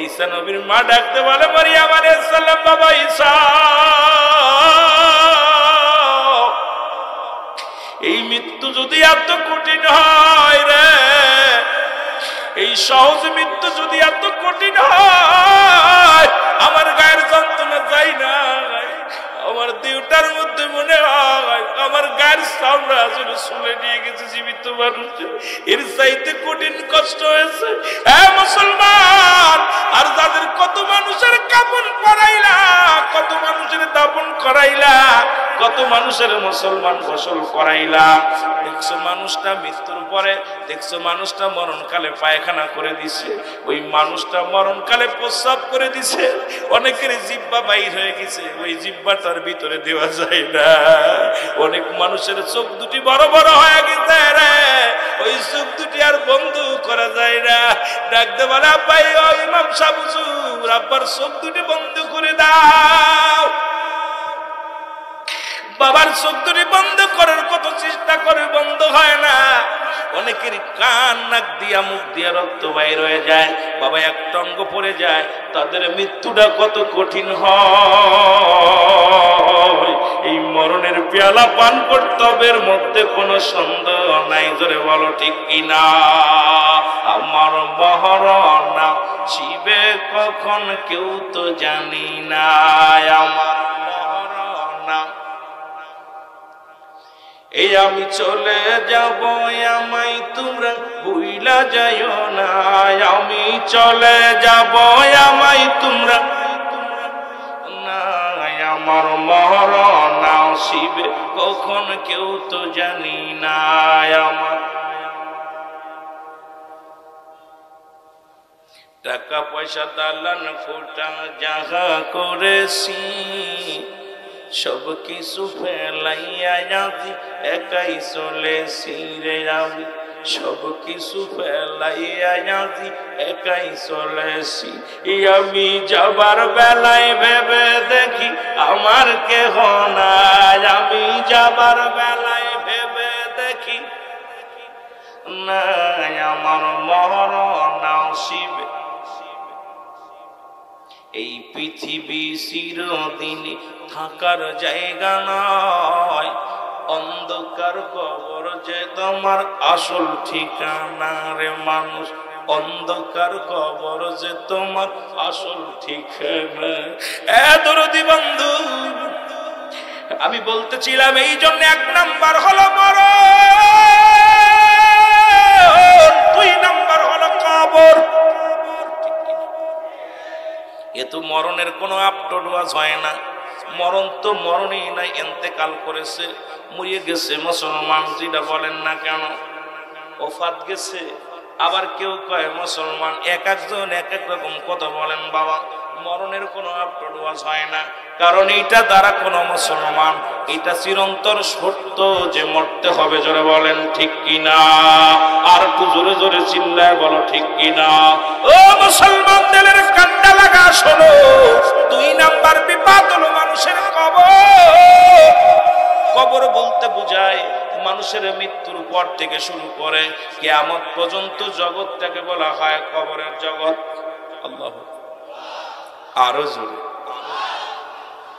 ঈসা নবীর মা ডাকতে বলে মারিয়াম আলাইহিস সালাম, বাবা ঈসা, এই মৃত্যু যদি এত কঠিন হয় রে, এই সহজ মৃত্যু যদি এত কঠিন হয়, আমার গায়ের যন্ত্রণা যায় না, আমার দেহটার মধ্যে মনে হয় আমার গায়ের চামড়া আসলে শুলে নিয়ে গেছে জীবিত মানুষ, এর চাইতে কঠিন কষ্ট হয়েছে। হ্যাঁ মুসলমান, আর যাদের কত মানুষের কাফন করাইলা, কত মানুষের দাফন করাইলা, কত মানুষের মুসলমান গোসল করাইলা, দেখছো মানুষটা মৃত্যুর পরে, দেখছো মানুষটা মরণকালে পায়খানা করে দিছে, ওই মানুষটা মরণকালে প্রস্রাব করে দিছে, অনেকের জিহ্বা বাইর হয়ে গেছে, ওই জিহ্বাটার ভিতরে দেওয়া যায় না, অনেক মানুষের চোখ দুটি বড় বড় হয়ে গেছে রে, ওই চোখ দুটি আর বন্ধ করা যায় না। ডাকতে বলে আব্বাই, ও ইমাম সাহেব হুজুর, আব্বার চোখ দুটি বন্ধ করে দাও। বাবার চোখ দুটি বন্ধ করার কত চেষ্টা করে, বন্ধ হয় না। অনেকের কান নাক দিয়া মুখ দিয়া রক্ত বাইর হয়ে যায়, বাবা একটা অঙ্গ পড়ে যায়, তাদের মৃত্যুটা কত কঠিন হয়। এই মরণের পেয়ালা পান করতে হবে, এর মধ্যে কোনো সন্দেহ নাই, জোরে বলো ঠিক কিনা। আমার মরণ শিবে কখন কেউ তো জানি না, আমার মরণ এই আমি চলে যাব, আমায় তোমরা ভুইলা যাইও না, আমি চলে যাব, আমায় তোমরা না, আমার মরণ আসিবে কখন কেউ তো জানি না। আমার টাকা পয়সা দালান কোটা যাহা করেছি, সব কিছু ফেলাইয়া যাবি, একাই চলেছি রে আমি, সব কিছু ফেলাইয়া যাবি, একাই চলেছি। আমি যাবার বেলায় ভেবে দেখি আমার কেহ নাই, আমি যাবার বেলায় ভেবে দেখি নাই, আমার মরণ আসিবে। এই পৃথিবী চিরদিনই থাকার জায়গা নয়, অন্ধকার কবর যে তোমার আসল ঠিকানা রে মানুষ, অন্ধকার কবর যে তোমার আসল ঠিকানা। দরদি বন্ধু, আমি বলতেছিলাম এই জন্য এক নাম্বার হলো মরণ, দুই নাম্বার হলো কবর। এ তো মরণের কোনো আপডোয়াজ হয় না, মরণ তো মরণই নাই, এন্তেকাল করেছে, মরিয়ে গেছে মুসলমান যেটা বলেন না কেন, ওফাত গেছে। আবার কেউ কয় মুসলমান, এক একজন এক এক রকম কথা বলেন বাবা, মরণের কোনো আপডোয়াজ হয় না, কারণ এইটা দ্বারা কোনো মুসলমান, এটা চিরন্তর সত্য যে মরতে হবে, জোরে বলেন ঠিক কিনা, আর একটু জোরে জোরে চিল্লায় বলো ঠিক কিনা। ও মুসলমান দিলের কান্ডা লাগা শোনো, দুই নাম্বার বিপদ হলো মানুষের কবর। কবর বলতে বোঝায় মানুষের মৃত্যুর পর থেকে শুরু করে কিয়ামত পর্যন্ত জগৎটাকে বলা হয় কবরের জগৎ। আল্লাহু আরো জোরে,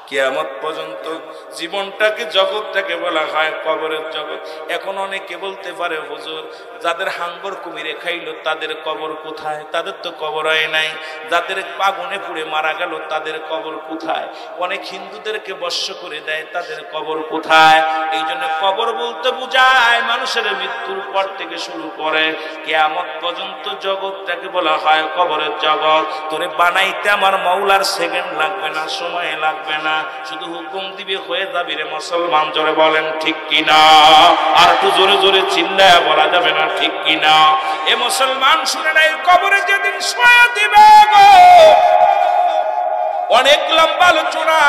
কিয়ামত পর্যন্ত জীবনটাকে জগৎটাকে বলা হয় কবরের জগৎ। এখন অনেকে বলতে পারে হুজুর, যাদের হাঙ্গর কুমিরে খাইলো তাদের কবর কোথায়? তাদের তো কবর হয় নাই। যাদের আগুনে পুড়ে মারা গেল তাদের কবর কোথায়? অনেক হিন্দুদেরকে বর্ষ করে দেয়, তাদের কবর কোথায়? এই জন্য কবর বলতে বোঝায় মানুষের মৃত্যুর পর থেকে শুরু করে কিয়ামত পর্যন্ত জগৎটাকে বলা হয় কবরের জগৎ। তোরে বানাইতে আমার মাওলার সেকেন্ড লাগবে না, সময় লাগবে না, শুধু হুকুম দিবে হয়ে যাবি রে মুসলমান, জোরে বলেন ঠিক কিনা, আর একটু জোরে জোরে চিল্লায় বলা যাবে না ঠিক কিনা। এ মুসলমান শুনে নাই, কবরে যেদিন শোয়া দিবে গো, অনেক লম্বা আলোচনা,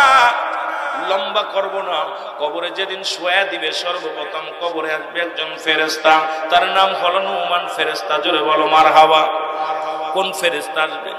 লম্বা করব না। কবরে যেদিন শোয়া দিবে সর্বপ্রথম কবরে আসবে একজন ফেরেশতা, তার নাম হলো নুমান ফেরেশতা, জোরে বলো মারহাবা। কোন ফেরেশতা আসবে?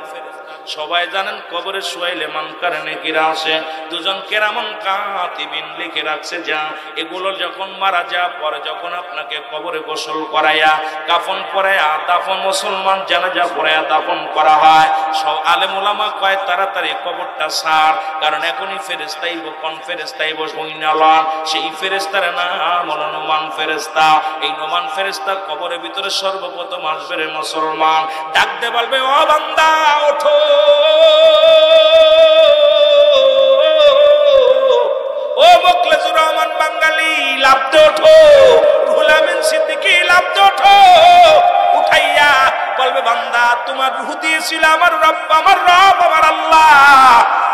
সবাই জানেন কবরে শুয়াইলে মানকার নেকিরা আসে, দুজন কেরামন কাতিবিন লিখে রাখছে যা এগুলো যখন মারা যাওয়ার পরে যখন আপনাকে কবরে গোসল করাইয়া কাফন পরাইয়া দাফন মুসলমান জানাজা পড়াইয়া দাফন করা হয়, সব আলেম ওলামা কয় তাড়াতাড়ি কবরটা সার, কারণ এখনই ফেরেশতা আইব, কোন ফেরেশতা আইব হইনালন, সেই ফেরেশতার নাম হলো নোমান ফেরেশতা। এই নোমান ফেরেশতা কবরের ভিতরে সর্বপ্রথম আসবে রে মুসলমান, ডাকতে বলবে ও বান্দা ওঠো, ও মোখলেসুর রহমান বাঙালি লাফতে ওঠো, রুহুল আমিন সিদ্দিকী লাফতে ওঠো, উঠাইয়া বলবে বান্দা তোমার রূহ দিয়েছিল আমার রব, আমার রব আমার আল্লাহ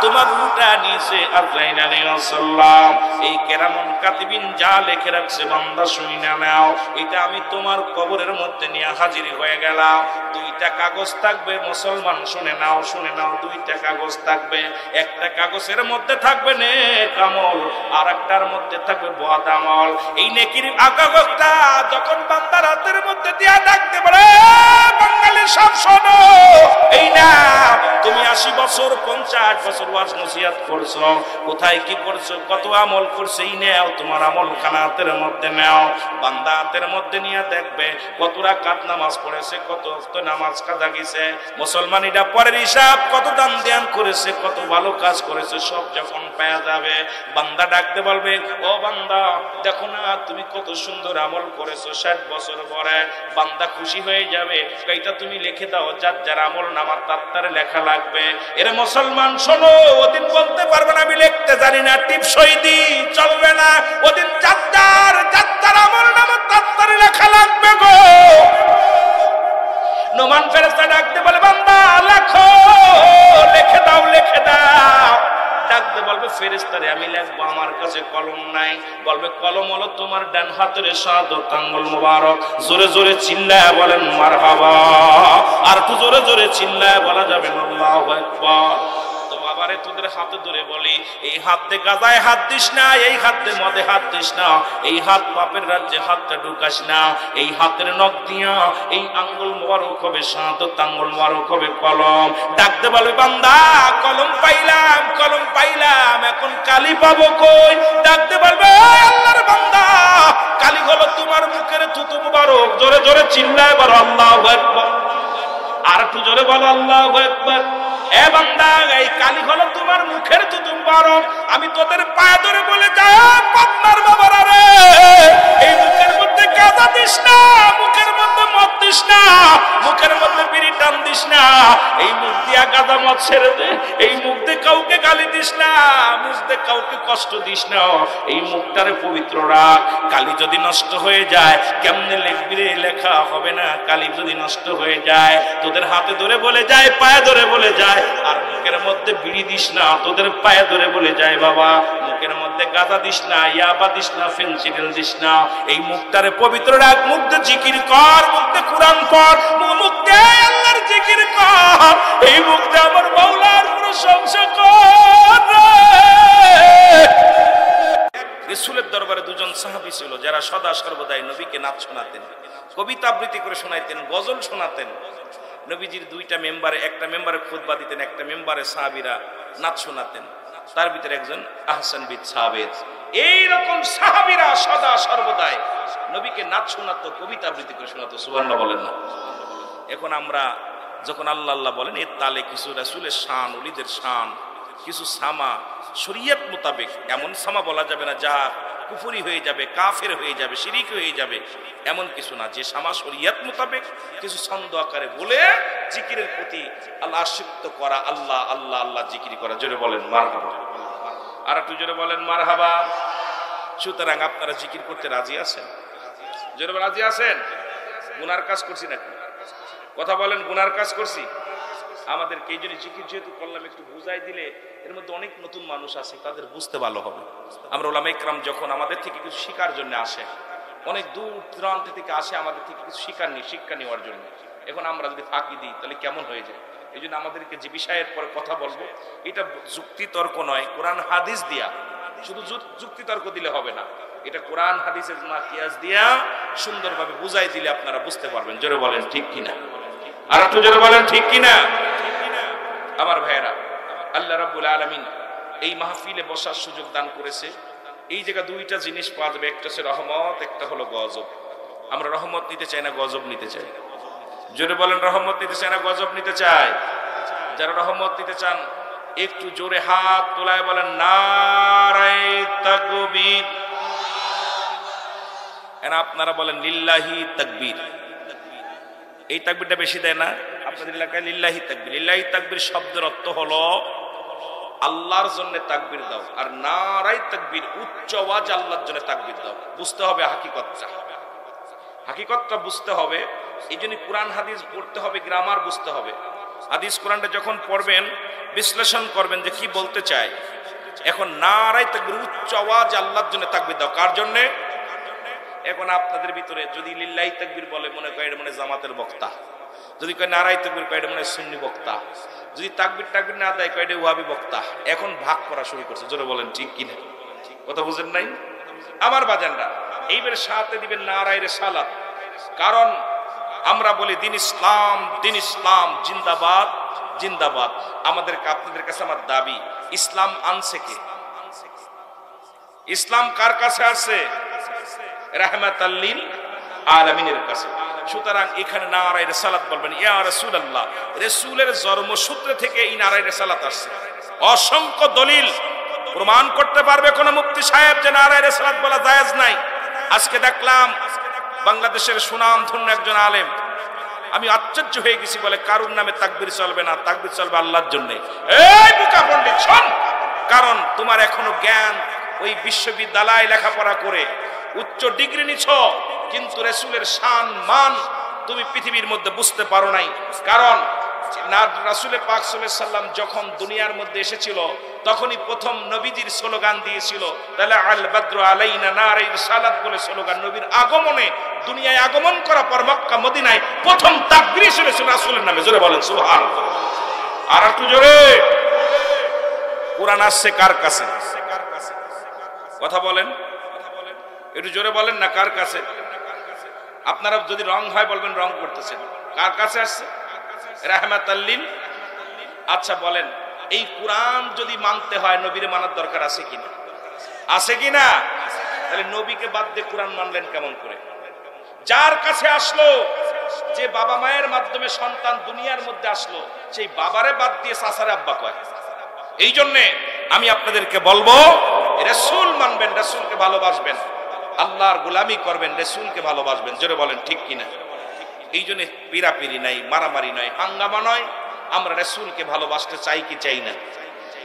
তোমার রূহটা নিয়েছে আজরাইল আলাইহিস সালাম। এই কেরামন কাতিবিন যা লিখে রাখছে বান্দা শুনিনা নাও, এটা আমি তোমার কবরের মধ্যে নিয়ে হাজির হয়ে গেলাম। দুইটা কাগজ থাকবে মুসলমান, শুনে নাও শুনে নাও, দুইটা কাগজ থাকবে, একটা কাগজের মধ্যে থাকবে নেক আমল আর একটার মধ্যে থাকবে বদ আমল। এই নেকির কাগজটা যখন বান্দার হাতের মধ্যে দিয়া ডাকতে পারে বাঙালি সব শোনো, এই না তুমি 80 বছর 50 বছর ওয়াজ নসিহত করছো, কোথায় কি করছো, কত আমল করছো, এই নাও তোমার আমল খানা হাতের মধ্যে নাও। বান্দা হাতের মধ্যে নিয়ে দেখবে কত রাকাত নামাজ পড়েছে, কত ওয়াক্ত নামাজ কাজা গেছে, মুসলমান এটা পরের হিসাব, কত দান ধ্যান করেছে, কত ভালো কাজ করেছে, সব যখন পাওয়া যাবে বান্দা ডাকতে বলবে ও বান্দা দেখো না তুমি কত সুন্দর আমল করেছো। 60 বছর পরে বান্দা খুশি হয়ে যাবে, এইটা তুমি লিখে দাও, যার যার আমল নামা তার লেখা লাগবে। এর মুসলমান শোনো, ওদিন বলতে পারবে না আমি লিখতে জানি না, টিপসই দি চলবে না, ওদিন যার যার আমল নামা তার লেখা লাগবে গো। নোমান ফেরেশতা ডাকতে বলে বান্দা লেখো, লিখে দাও লিখে দাও। ডাকতে বলবে ফেরেশতারে আমি লিখবো, আমার কাছে কলম নাই। বলবে কলম হলো তোমার ডান হাতের শাহাদাত আঙ্গুল মোবারক। জোরে জোরে চিল্লায় বলেন মারহাবা, আর একটু জোরে জোরে চিল্লায় বলা যাবে আল্লাহু আকবার। তো বাবারে তোদের হাতে ধরে বলি, এই হাতে গাজায় হাত দিস না, এই হাতে মদে হাত দিস না, এই হাত পাপের রাজ্যে হাতটা ঢুকাস না। এই হাতের নখ দিয়া এই আঙ্গুল মোবারক হবে শাহাদাত আঙ্গুল মোবারক হবে কলম। ডাকতে বলবে বান্দা কলম পাইলাম কলম পাইলাম, এখন কালি পাবো কই? ডাকতে বলবে আল্লাহর বান্দা কালি হলো তোমার মুখের থুতু মোবারক। জোরে জোরে চিল্লায় বলো আল্লাহু আকবার, আর একটু জোরে বলো আল্লাহু আকবার। এ বান্দা এই কালি হলো তোমার মুখের থুতু মোবারক, আমি তোদের পায়ে ধরে বলে যাই পাবনার বাবারা রে, এই মুখের মধ্যে গাঁজা দিস না, মুখের মধ্যে মদ দিস না, মুখের মধ্যে বিড়ি টান দিস না, এই মুখ দিয়া গাঁজা মদ ছেড়ে দে, এই মুখ দিয়ে কাউকে গালি দিস না, মুখ দিয়ে কাউকে কষ্ট দিস না, এই মুখটারে পবিত্র রাখ। কালি যদি নষ্ট হয়ে যায় কেমনে লিখবি রে? লেখা হবে না। কালি যদি নষ্ট হয়ে যায় তোদের হাতে ধরে বলে যায়, পায়ে ধরে বলে যায়, আর মুখের মধ্যে বিড়ি দিস না, তোদের পায়ে ধরে বলে যায় বাবা মুখের মধ্যে গাঁজা দিস না, ইয়াবা দিস না, ফেনসিডিল দিস না। এই মুখটারে পবিত্র রাখ, মুখ দিয়ে জিকির কর, মুখ দিয়ে কুরআন পড়, মুখ দিয়ে আল্লাহর জিকির কর, এই মুখ দিয়ে আমার মাওলার প্রশংসা কর। রাসূলের দরবারে দুজন সাহাবী ছিল যারা সদা সর্বদাই নবীকে নাচ শোনাতেন, কবিতা আবৃত্তি করে শোনাইতেন, গজল শোনাতেন। নবীজির দুইটা মেম্বারে, একটা মেম্বারে খুতবা দিতেন, একটা মেম্বারে সাহাবীরা নাচ শোনাতেন। তার ভিতরে একজন আহসান বিন সাবিত। এইরকম সাহাবীরা সদা সর্বদাই নবীকে নাচ শোনাতো, কবিতা আবৃত্তি করে শোনাতো। সুবহানাল্লাহ বলেন না? এখন আমরা যখন আল্লাহ আল্লাহ বলেন, এর তালে কিছু রাসূলের শান, ওলিদের শান, কিছু সামা শরীয়ত মোতাবেক, এমন সামা বলা যাবে না যা কুফরি হয়ে যাবে, কাফের হয়ে যাবে, শিরিক হয়ে যাবে, এমন কিছু না। যে সামা শরীয়ত মোতাবেক কিছু ছন্দ আকারে বলে জিকিরের প্রতি আল্লাহ আশিক্ত করা, আল্লাহ আল্লাহ আল্লাহ জিকির করা। জোরে বলেন মারহাবা, আর একটু জোরে বলেন মারহাবা। সুতরাং আপনারা জিকির করতে রাজি আছেন? জোরে রাজি আছেন? গুনার কাজ করছি নাকি? কথা বলেন, গুনার কাজ করছি? আমাদেরকে এই জন্য জিকির যেহেতু করলাম, একটু বুঝাই দিলে এর মধ্যে অনেক নতুন মানুষ আছে, তাদের বুঝতে ভালো হবে। আমরা উলামায়ে কেরাম যখন আমাদের থেকে কিছু শিকার জন্য আসে, অনেক দূর দূরান্ত থেকে আসে আমাদের থেকে কিছু শিক্ষা নেওয়ার জন্য। এখন আমরা যদি ফাঁকি দিই তাহলে কেমন হয়ে যায়? এই জন্য আমাদেরকে যে বিষয়ের পরে কথা বলবো এটা যুক্তি তর্ক নয়, কোরআন হাদিস দিয়া, শুধু যুক্তি তর্ক দিলে হবে না, এটা কোরআন হাদিসের কিয়াস দিয়া সুন্দরভাবে বুঝাই দিলে আপনারা বুঝতে পারবেন। জোরে বলেন ঠিক কিনা? আর একটু জোরে বলেন ঠিক কিনা? আমার ভাইয়েরা, আল্লাহ রাব্বুল আলামিন এই মাহফিলে বসার সুযোগ দান করেছে। এই জায়গা দুইটা জিনিস পাওয়া যাবে, একটা হচ্ছে রহমত, একটা হলো গজব। আমরা রহমত নিতে চাই না গজব নিতে চাই? জোরে বলেন, রহমত নিতে চাই না গজব নিতে চাই? যারা রহমত নিতে চান একটু জোরে হাত তোলায় বলেন নারায়ে তাকবীর। আর আপনারা বলেন লিল্লাহি তাকবীর। এই তাকবীরটা বেশি দেয় না আপনাদের এলাকায়? লিল্লাহি তাকবীর। লিল্লাহি তাকবীর শব্দের অর্থ হলো আল্লাহর জন্য তাকবীর দাও, আর নারায়ে তাকবীর উচ্চ আওয়াজ আল্লাহর জন্য তাকবীর দাও। বুঝতে হবে হাকিকতটা, হাকিকতটা বুঝতে হবে। এই জন্য কোরআন হাদিস পড়তে হবে, গ্রামার বুঝতে হবে। হাদিস কোরআনটা যখন পড়বেন বিশ্লেষণ করবেন যে কি বলতে চায়। এখন নারায়ে তাকবীর উচ্চ আওয়াজ আল্লাহর জন্য তাকবীর দাও। কার জন্য? এখন আপনাদের ভিতরে যদি লিল্লাহি তাকবীর বলে মনে করে এটা মনে জামাতের বক্তা, যদি কয় নারায়ে তাকবীর কয় এটা মনে সুন্নি বক্তা, যদি তাকবীর টাকবীর না দেয় কয় এটা ওয়াহাবি বক্তা। এখন ভাগ করা শুরু করছে। জোরে বলেন ঠিক কিনা? কথা বুঝেন নাই আমার বাজানরা? এইবার সাথে দিবেন নারায়ে রিসালাত। কারণ আমরা বলি দিন ইসলাম, দিন ইসলাম জিন্দাবাদ, জিন্দাবাদ। আমাদেরকে আপনাদের কাছে আমার দাবি, ইসলাম আনছে কে? ইসলাম কার কাছে আসছে? রাহমাতাল লিল আলামিনের কাছে। সুতরাং এখানে নারায়ে রিসালাত বলবেন, ইয়া রাসূলুল্লাহ। রাসূলের জন্মসূত্র থেকে এই নারায়ে রিসালাত আসছে। অসংখ্য দলিল প্রমাণ করতে পারবে কোন মুফতি সাহেব যে নারায়ে রিসালাত বলা জায়েজ নাই। আজকে দেখলাম বাংলাদেশের সুনামধন্য একজন আলেম, আমি আশ্চর্য হয়ে গেছি, বলে কারুর নামে তাকবীর চলবে না, তাকবীর চলবে আল্লাহর জন্য। এই বোকা পণ্ডিত শোন, কারণ তোমার এখনো জ্ঞান ওই বিশ্ববিদ্যালয়ে লেখাপড়া করে উচ্চ ডিগ্রি নিছ, কিন্তু রাসূলের শান মান তুমি পৃথিবীর মধ্যে বুঝতে পারো নাই। কারণ রাসূল পাক সাল্লাল্লাহু আলাইহি সাল্লাম যখন দুনিয়ার মধ্যে এসেছিল তখনই প্রথম নবীজির স্লোগান দিয়েছিল তালা আল বদরু আলাইনা নারায়ে রিসালাত বলে স্লোগান। নবীর আগমনে দুনিয়ায় আগমন করার পর মক্কা মদিনায় প্রথম তাকবীর ছিল রাসূলের নামে। জোরে বলেন সুবহানাল্লাহ। আর একটু জোরে। কোরআন আসছে কার কাছে? কথা বলেন, একটু জোরে বলেন না, কার কাছে? আপনারা যদি রং হয় বলবেন রং করতেছেন। কার কাছে আসছে? রাহমাতাল লিল। আচ্ছা বলেন, এই কোরআন যদি মানতে হয় নবীর মানার দরকার আছে কিনা? আছে কিনা? তাহলে নবীকে বাদ দিয়ে কোরআন মানলেন কেমন করে? যার কাছে আসলো, যে বাবা মায়ের মাধ্যমে সন্তান দুনিয়ার মধ্যে আসলো, সেই বাবারে বাদ দিয়ে চাচারে আব্বা কয়। এই জন্যে আমি আপনাদেরকে বলবো রাসূল মানবেন, রাসূলকে ভালোবাসবেন, আল্লাহর গোলামি করবেন, রাসূলকে ভালোবাসবেন। জোরে বলেন ঠিক কিনা? এই জন্য পিরাপিরি নাই, মারামারি নয়, হাঙ্গামা নয়। আমরা রাসূলকে ভালোবাসতে চাই কি চাই না?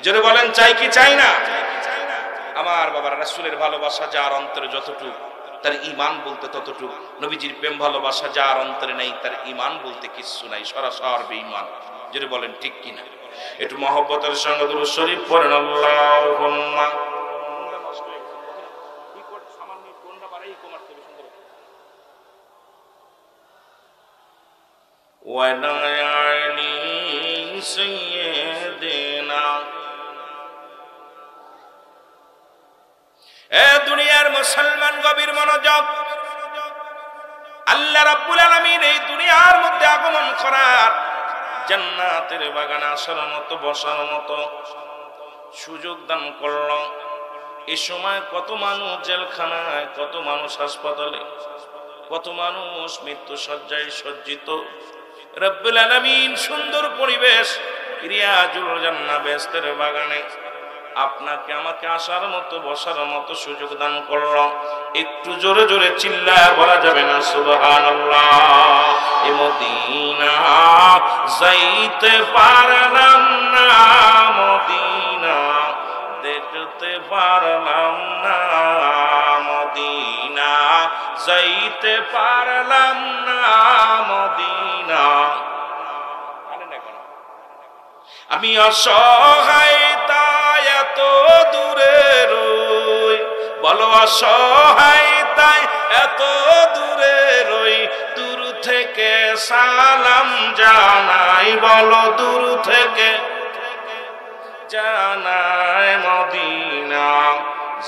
জোরে বলেন চাই কি চাই না? আমার বাবারা, রাসূলের ভালোবাসা যার অন্তরে যতটুকু, তার ঈমান বলতে ততটুকু। নবীজির প্রেম ভালোবাসা যার অন্তরে নাই, তার ঈমান বলতে কিচ্ছু নাই, সরাসর বেঈমান। জোরে বলেন ঠিক কিনা? একটু মহব্বতের সঙ্গে দুরূদ শরীফ পড়েন। আল্লাহুম্মা ওয়ালায়ালি সাইয়্যিদিনা। এ দুনিয়ার মুসলমান গভীর মনোযোগ। আল্লাহ রাব্বুল আলামিন এই দুনিয়ার মধ্যে আগমন করার, জান্নাতের বাগানে আসার মতো, বসার মতো সুযোগ দান করল। এই সময় কত মানুষ জেলখানায়, কত মানুষ হাসপাতালে, কত মানুষ মৃত্যু শয্যায় সজ্জিত। রব্বুল আলামিন সুন্দর পরিবেশ, রিয়াজুল জান্নাহ বেহেশতের বাগানে আপনাকে আমাকে আসার মতো, বসার মতো সুযোগ দান করল। একটু জোরে জোরে চিল্লায় বলা যাবে না সুবহানাল্লাহ? এ মদিনা যাইতে পারলাম না, মদিনা দেখতে পারলাম না, মদিনা যাইতে পারলাম না, মদিনা। আমি অসহায় তাই এত দূরে রই, বলো অসহায় তাই এত দূরে রই, দূর থেকে সালাম জানাই, বলো দূর থেকে জানাই, মদিনা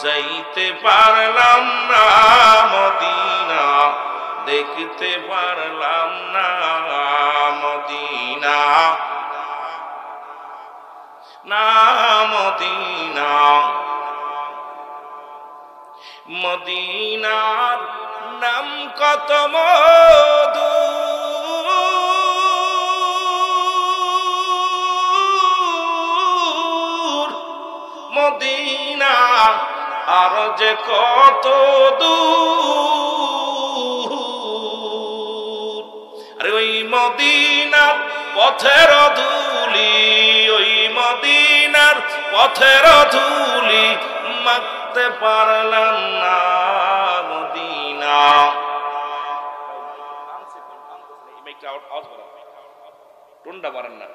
যাইতে পারলাম না, মদিনা দেখতে পারলাম না, মদিনা। না মদিনা, মদিনার নাম কত মধু, মদিনা আর যে কত দূর। আরে ওই মদিনার পথের ধুলি, ওই মদিনার পথের ধুলি মাখতে পারলাম না মদিনা। টোনটা বাড়ান না,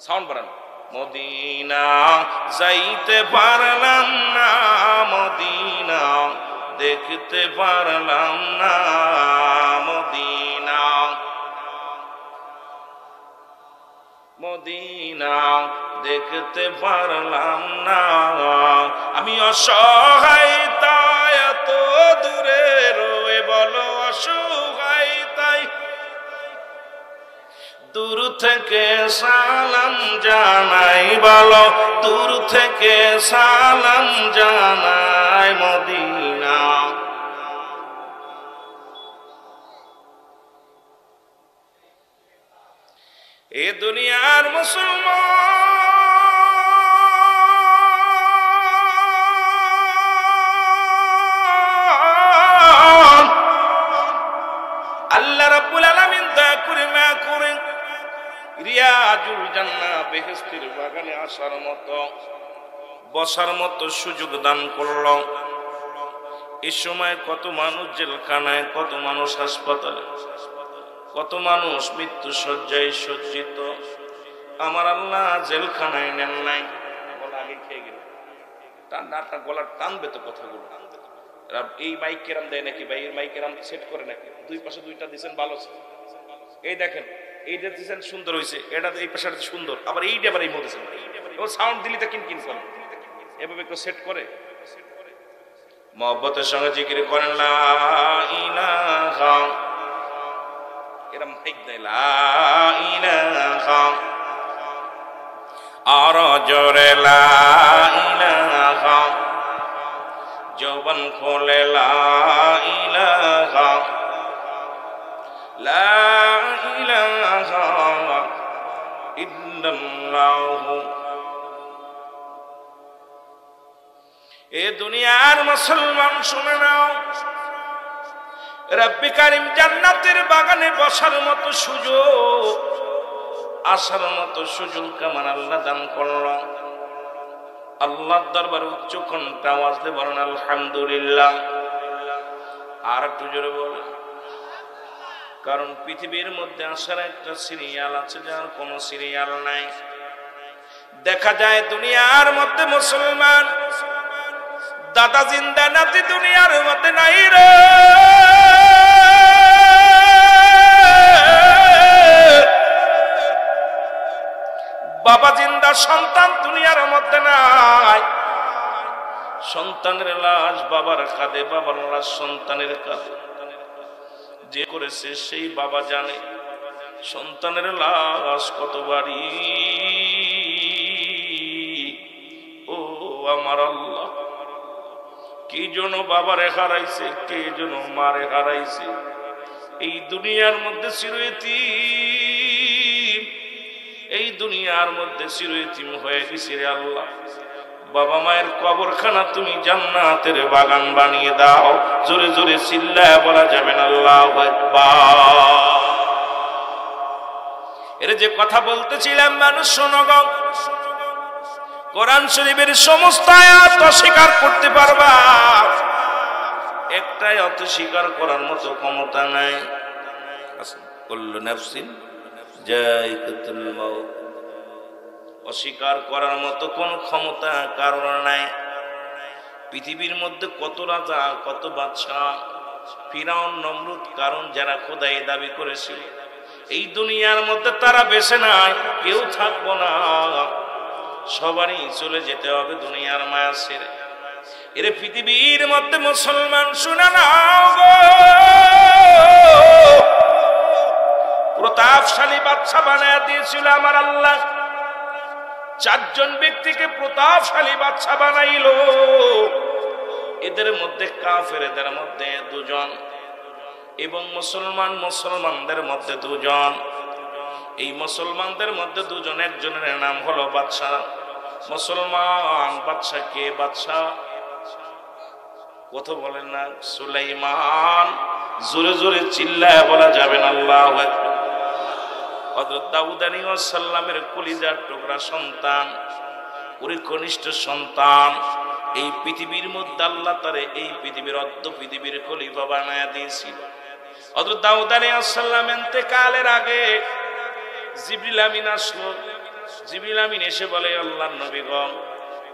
সাউন্ড বাড়ান। মদিনা যাইতে পারলাম না, মদিনা দেখতে পারলাম না মদিনা, মদিনা দেখতে পারলাম না। আমি অসহায় তাই এত দূরে রয়ে, বলো অসহায় তাই দূর থেকে সালাম জানাই, বলো দূর থেকে সালাম জানাই মদিনা। এ দুনিয়ার মুসলমান, আল্লাহ রাব্বুল আলামিন দয়া করে মায়া করে রিয়াজুল জান্নাহ বেহেশতের বাগানে আসার মতো বসার মতো সুযোগ দান করল। এই সময় কত মানুষ জেলখানায়, কত মানুষ হাসপাতালে, কত মানুষ মৃত্যু শয্যায় সজ্জিত। আমার আল্লাহ জেলখানায় নেন নাই, গলা আগে খেয়ে গেল। টান্নাটা গলার টানবে তো কথাগুলো। এই মাইক কেরাম দেয় নাকি ভাই? এর মাইক কেরাম সেট করে নাকি? দুই পাশে দুইটা দিচ্ছেন, ভালো। এই দেখেন, এইটা দিচ্ছেন সুন্দর হয়েছে, এটা এই পাশে সুন্দর, আবার এইটা আবার এই মধ্যে সাউন্ড দিলি তো কিনকিন করে। এভাবে কেউ সেট করে? মহব্বতের সঙ্গে জিকির করেন লা ইলাহা, এরকম মাইক দেয় লা ইলাহা, আর জোরে লা ইলাহা, যৌবন খোলে লা ইলাহা, লা ইলাহা ইল্লাল্লাহ। এ দুনিয়ার মুসলমান শুনে নাও, রব্বি কারীম জান্নাতের বাগানে বসার মতো সুযোগ, আসার মতো সুযোগ আমার আল্লাহ দান করল। আল্লাহর দরবারে উচ্চ কণ্ঠে আওয়াজ দিয়ে বলেন আলহামদুলিল্লাহ। আর একটু জোরে বলেন, কারণ পৃথিবীর মধ্যে আসার একটা সিরিয়াল আছে, যার কোনো সিরিয়াল নাই। দেখা যায় দুনিয়ার মধ্যে মুসলমান দাদা জিন্দা, নাতি দুনিয়ার মধ্যে নাই রে। বাবা জিন্দা, সন্তান দুনিয়ার মধ্যে নাই। সন্তানের লাশ বাবার কাঁধে, বাবার লাশ সন্তানের কাঁধে। যে করেছে সেই বাবা জানে সন্তানের লাশ কত ভারী। ও আমার আল্লাহ, কে যেন বাবারে হারাইছে, কে যেন মারে হারাইছে। এই দুনিয়ার মধ্যে চিরয়তীম, এই দুনিয়ার মধ্যে চিরয়তীম হয়ে গেছে রে আল্লাহ। বাবা মায়ের কবরখানা তুমি জান্নাতের বাগান বানিয়ে দাও। জোরে জোরে চিল্লায় বলা যাবে না আল্লাহু আকবার। এর যে কথা বলতেছিলাম মানুষ শোনো গো, কোরআন শরীফের সমস্ত আয়াত অস্বীকার করতে পারবা, একটাই অত স্বীকার করার মতো ক্ষমতা নাই। কুল্লু নাফসিন যায়কাতুল মাউত, অস্বীকার করার মতো কোন ক্ষমতা কারণ নাই। পৃথিবীর মধ্যে কত রাজা, কত বাদশাহ, ফিরাউন, নমরুদ, কারণ যারা খোদাই দাবি করেছিল, এই দুনিয়ার মধ্যে তারা বেঁচে নাই, কেউ থাকবো না, সবারই চলে যেতে হবে দুনিয়ার মায়া ছেড়ে। এর পৃথিবীর মধ্যে মুসলমান শুনে নাও গো, প্রতাপশালী বাদশা বানায় দিয়েছিল আমার আল্লাহ। চারজন ব্যক্তিকে প্রতাপশালী বাদশা বানাইল। এদের মধ্যে কাফেরদের মধ্যে দুজন এবং মুসলমানদের মধ্যে দুজন। এই মুসলমানদের মধ্যে দুজন, একজনের নাম হলো বাদশা। মুসলমান বাদশা কে? বাদশা কথা বলেন না, সুলাইমান। জোরে জোরে চিল্লায় বলা যাবে না আল্লাহু আকবার। হযরত দাউদ আলাইহিস সালামের কলিজার টুকরা সন্তান, ওর কনিষ্ঠ সন্তান। এই পৃথিবীর মধ্যে আল্লাহ তারে এই পৃথিবীর অর্ধ পৃথিবীর খলিফা বানায়া দিয়েছিল। হযরত দাউদ আলাইহিস সালাম ইন্তেকালের আগে জিবরিল আমিন আসলো। জিবরিল আমিন এসে বলে, আল্লাহর নবী গো,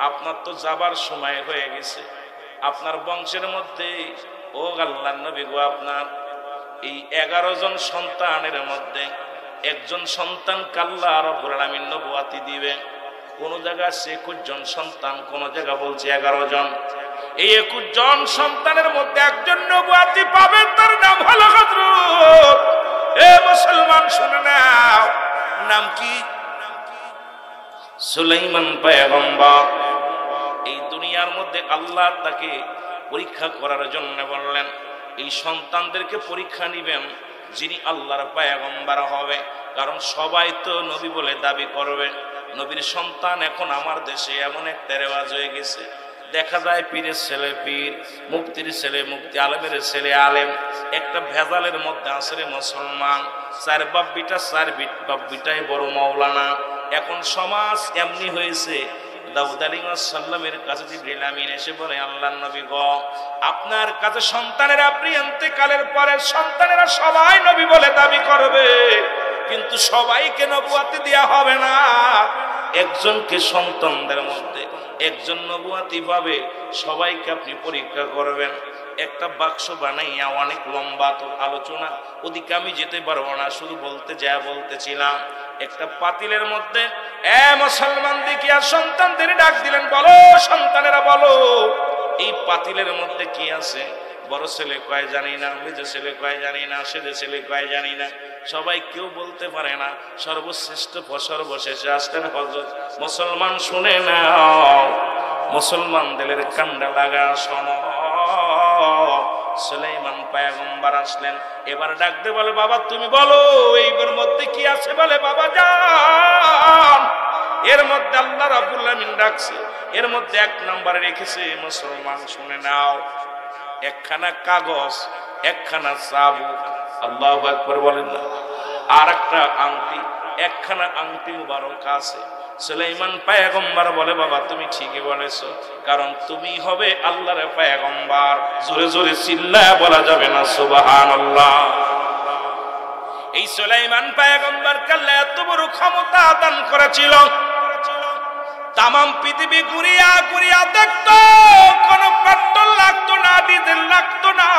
আপনার তো যাবার সময় হয়ে গেছে। আপনার বংশের মধ্যে, ও আল্লাহর নবী গো, আপনার এই 11 জন সন্তানের মধ্যে একজন সন্তানকে আল্লাহ রাব্বুল আলামিন নবুয়াতি দিবে। কোন জায়গায় 21 জন সন্তান, কোন জায়গা বলছে 11 জন। এই 21 জন সন্তানের মধ্যে একজন নবুয়াতি পাবেন, তার নাম হলো হযরত, এ মুসলমান শুনে নাও, নাম কি? সুলাইমান পয়গম্বর। এই দুনিয়ার মধ্যে আল্লাহ তাকে পরীক্ষা করার জন্য বললেন, এই সন্তানদেরকে পরীক্ষা নিবেন যিনি আল্লাহর পয়গম্বর হবে। কারণ সবাই তো নবী বলে দাবি করবে। নবীর সন্তান এখন আমার দেশে এমন একটা রেওয়াজ হয়ে গেছে, দেখা যায় পীরের ছেলে পীর, মুফতির ছেলে মুফতি, আলেমের ছেলে আলেম। একটা ভেজালের মধ্যে আছে রে মুসলমান, চার বাপ্পিটাই বড় মাওলানা। এখন সমাজ এমনি হয়েছে। দাউদ আলাইহিস সালামের কাছে জিবরিল আমিন এসে বলে, আল্লাহর নবী গো, আপনার কাছে সন্তানেরা, আপনি ইন্তেকালের পরে সন্তানেরা সবাই নবী বলে দাবি করবে, কিন্তু সবাইকে নবুয়াতি দেয়া হবে না। একজনকে সন্তানদের মধ্যে একজন নবুয়াতি পাবে, সবাইকে আপনি পরীক্ষা করবেন। একটা বাক্স বানাইয়া, অনেক লম্বা তো আলোচনা, ওদিকে আমি যেতে পারবো না, শুধু বলতেছিলাম। একটা পাতিলের মধ্যে মুসলমান দেখিয়া সন্তানদের ডাক দিলেন, বলো সন্তানেরা বলো, এই পাতিলের মধ্যে কি আছে? বড় ছেলে কয় জানি না, মেজো ছেলে কয় জানি না, সেজো ছেলে কয় জানি না, সবাই কেউ বলতে পারে না। সর্বশেষে আসলেন হযরত। মুসলমান শুনে নাও, মুসলমানদের কান্ডা লাগা শোনো। সুলাইমান পয়গম্বর আসলেন, এবার ডাকতে বলে, বাবা তুমি বলো এইবার মধ্যে কি আছে? বলে, বাবা যান, এর মধ্যে আল্লাহ রাব্বুল আলামিন ডাকছে, এর মধ্যে 1 নম্বরে রেখেছে। মুসলমান শুনে নাও, একখানা কাগজ, একখানা চাবুক, আল্লাহু আকবার বলেন না, আর একটা আংটি, একখানা আংটি মুবারক আছে। সুলাইমান পয়গম্বর বলে, বাবা তুমি ঠিকই বলেছো, কারণ তুমি হবে আল্লাহর পয়গম্বর। জোরে জোরে চিল্লায়া বলা যাবে না সুবহানাল্লাহ। এই সুলাইমান পয়গম্বরকে আল্লাহ এত বড় ক্ষমতা দান করেছিল, তাম পৃথিবী ঘুরিয়া ঘুরিয়া দেখতো, কোনো পেট্রোল লাগতো না, ডিজেল লাগতো না।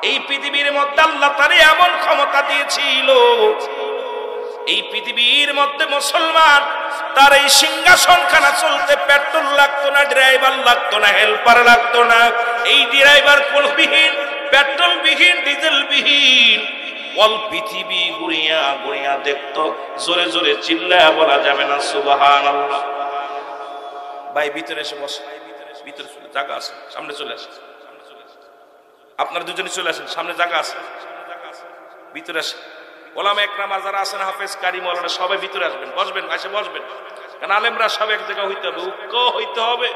এই পৃথিবীর মধ্যে আল্লাহ তারে এমন ক্ষমতা দিয়েছিল, এই পৃথিবীর মধ্যে মুসলমান তার এই সিংহাসনখানা চলতে পেট্রোল লাগতো না, ড্রাইভার লাগতো না, হেল্পার লাগতো না। এই ড্রাইভার কোলবিহীন, পেট্রোল বিহীন, ডিজেল বিহীন, অল পৃথিবী ঘুরিয়া ঘুরিয়া দেখতো। জোরে জোরে চিল্লায়া বলা যাবে না সুবহানাল্লাহ। ভাই ভিতরে এসে বস, ভিতরে চলে জায়গা আছে, সামনে চলে আসে। আপনারা দুজনে চলে আসেন, সামনে জায়গা আছে, ভিতরে আসেন। ওলামা একরাম যারা আছেন, হাফেজ, কারি, মাওলানা, সবাই ভিতরে আসবেন, বসবেন, এসে বসবেন। কারণ আলেমরা সব এক জায়গা হইতে হবে, ঐক্য হইতে হবে,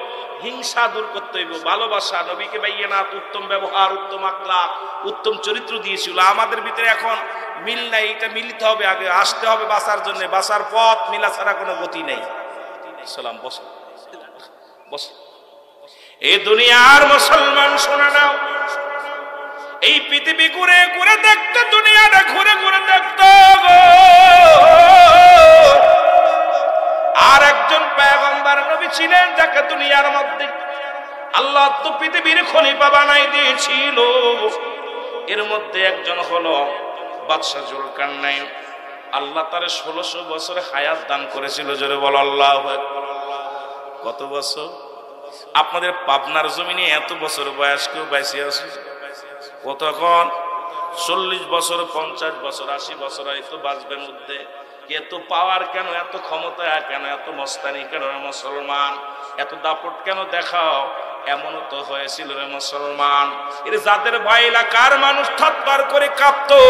হিংসা দূর করতে হইব, ভালোবাসা, নবীকে বাইয়ানাত, উত্তম ব্যবহার, উত্তম আখলাক, উত্তম চরিত্র দিয়েছিল। আমাদের ভিতরে এখন মিল নাই, এটা মিলিতে হবে, আগে আসতে হবে বাঁচার জন্য। বাঁচার পথ মিলা ছাড়া কোনো গতি নেই। সালাম, বস বস। এই দুনিয়ার মুসলমান শোনা নাও, এই পৃথিবী ঘুরে ঘুরে দেখতো, দুনিয়াটা ঘুরে ঘুরে দেখতো গো। আর একজন পয়গম্বর নবী ছিলেন, যাকে দুনিয়ার মধ্যে আল্লাহ তো পৃথিবীর খলিফা বানাই দিয়েছিল। এর মধ্যে একজন হলো বাদশা জুলকারনাইন। আল্লাহ তারে 1600 বছর হায়াত দান করেছিল। জোরে বল আল্লাহু আকবার। কত বছর? আপনাদের পাবনার জমিনে এত বছর বয়স কেউ বেঁচে আছে? কতক্ষণ? 40 বছর, 50 বছর, 80 বছর হয়তো বাঁচবেন মধ্যে। এত পাওয়ার কেন, এত ক্ষমতা কেন, এত মস্তানি কেন রে মুসলমান, এত দাপট কেন দেখাও? এমনও তো হয়েছিল রে মুসলমান, এর যাদের ভয় এলাকার মানুষ থরথর করে কাঁপতো,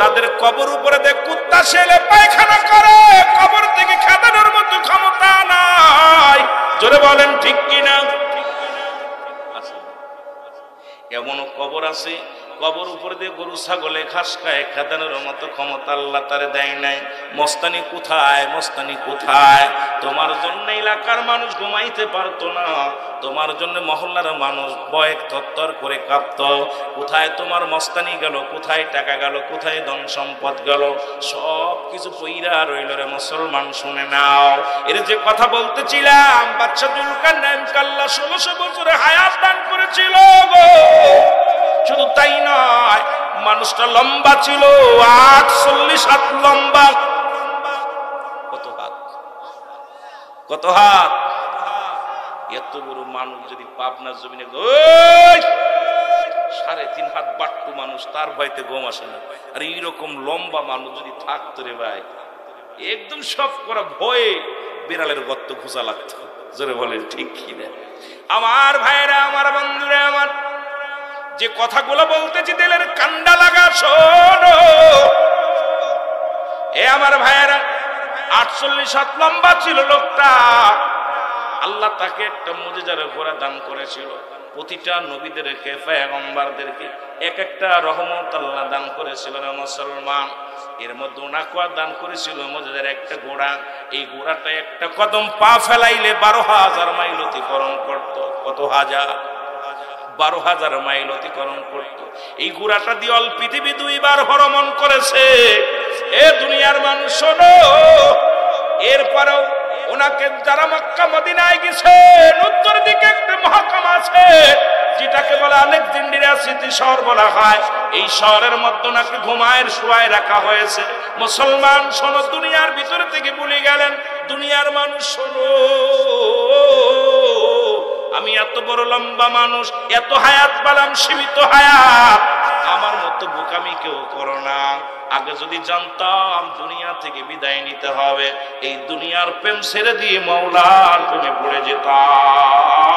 তাদের কবর উপরে দেখ কুত্তা ছেলে পায়খানা করে, কবর থেকে খেদানোর মতো ক্ষমতা নাই। জোরে বলেন ঠিক কিনা? এমনও কবর আছে, কবর উপরে দিয়ে গরু ছাগলে ঘাস খায়, খেদানোর মতো ক্ষমতা আল্লাহ তারে দেয় নাই। মস্তানি কোথায়, মস্তানি কোথায়? তোমার জন্য এলাকার মানুষ ঘুমাইতে পারতো না, তোমার জন্য মহল্লার মানুষ ভয়ে থরথর করে কাঁপত। কোথায় তোমার মস্তানি গেল, কোথায় টাকা গেল, কোথায় ধন সম্পদ গেল? সব কিছু পইরা রইল রে মুসলমান, শুনে নাও। এর যে কথা বলতেছিলাম, বাদশা জুলকারনাইনকে আল্লাহ 1600 বছরে হায়াত দান করেছিল গো। শুধু তাই নয়, মানুষটা লম্বা ছিল 48 হাত লম্বা। কত হাত, কত হাত? এত বড় মানুষ যদি পাবনার জমিনে 3.5 হাত বাট্টু মানুষ, তার ভয়তে ঘুম আসে না। আর এইরকম লম্বা মানুষ যদি থাকতো রে ভাই, একদম সব করা ভয়ে বিড়ালের গর্ত খোঁজা লাগতো। জোরে বলেন ঠিক কি না? আমার ভাইরা, আমার বন্ধুরা, আমার যে কথাগুলো বলতেছি দিলের কান্ডা লাগা শোনো। এ আমার ভাইরা, 48 হাত লম্বা ছিল লোকটা। আল্লাহ তাকে একটা মুজিজার ঘোড়া দান করেছিল। প্রতিটা নবীদেরকে, পয়গম্বরদেরকে এক একটা রহমত আল্লাহ দান করেছিল রে মুসলমান। এর মধ্যে ওনাকে দান করেছিল মুজিজার একটা ঘোড়া। এই ঘোড়াটা একটা কদম পা ফেলাইলে 12,000 মাইল অতিক্রম করত। কত হাজার? 12,000 মাইল অতিক্রম করত। এই ঘোড়াটা দিয়ে অল পৃথিবী 2 বার ভ্রমণ করেছে। এ দুনিয়ার মানুষ শোনো, এরপরেও ওনাকে যারা মক্কা মদিনায় গেছেন, উত্তর দিকে একটা মহকাম আছে যেটাকে বলে আলেকজান্দ্রিয়া সিটি শহর বলা হয়। এই শহরের মধ্যে ওনাকে ঘুমায়ের শোয়ায় রাখা হয়েছে। মুসলমান শোনো, দুনিয়ার ভিতর থেকে বলে গেলেন, দুনিয়ার মানুষ শোনো, আমি এত বড় লম্বা মানুষ, এত হায়াত পেলাম, সীমিত হায়াত, আমার মতো বোকামি কেউ করো না। আগে যদি জানতাম দুনিয়া থেকে বিদায় নিতে হবে, এই দুনিয়ার প্রেম ছেড়ে দিয়ে মাওলার প্রেমে পড়ে যেতাম।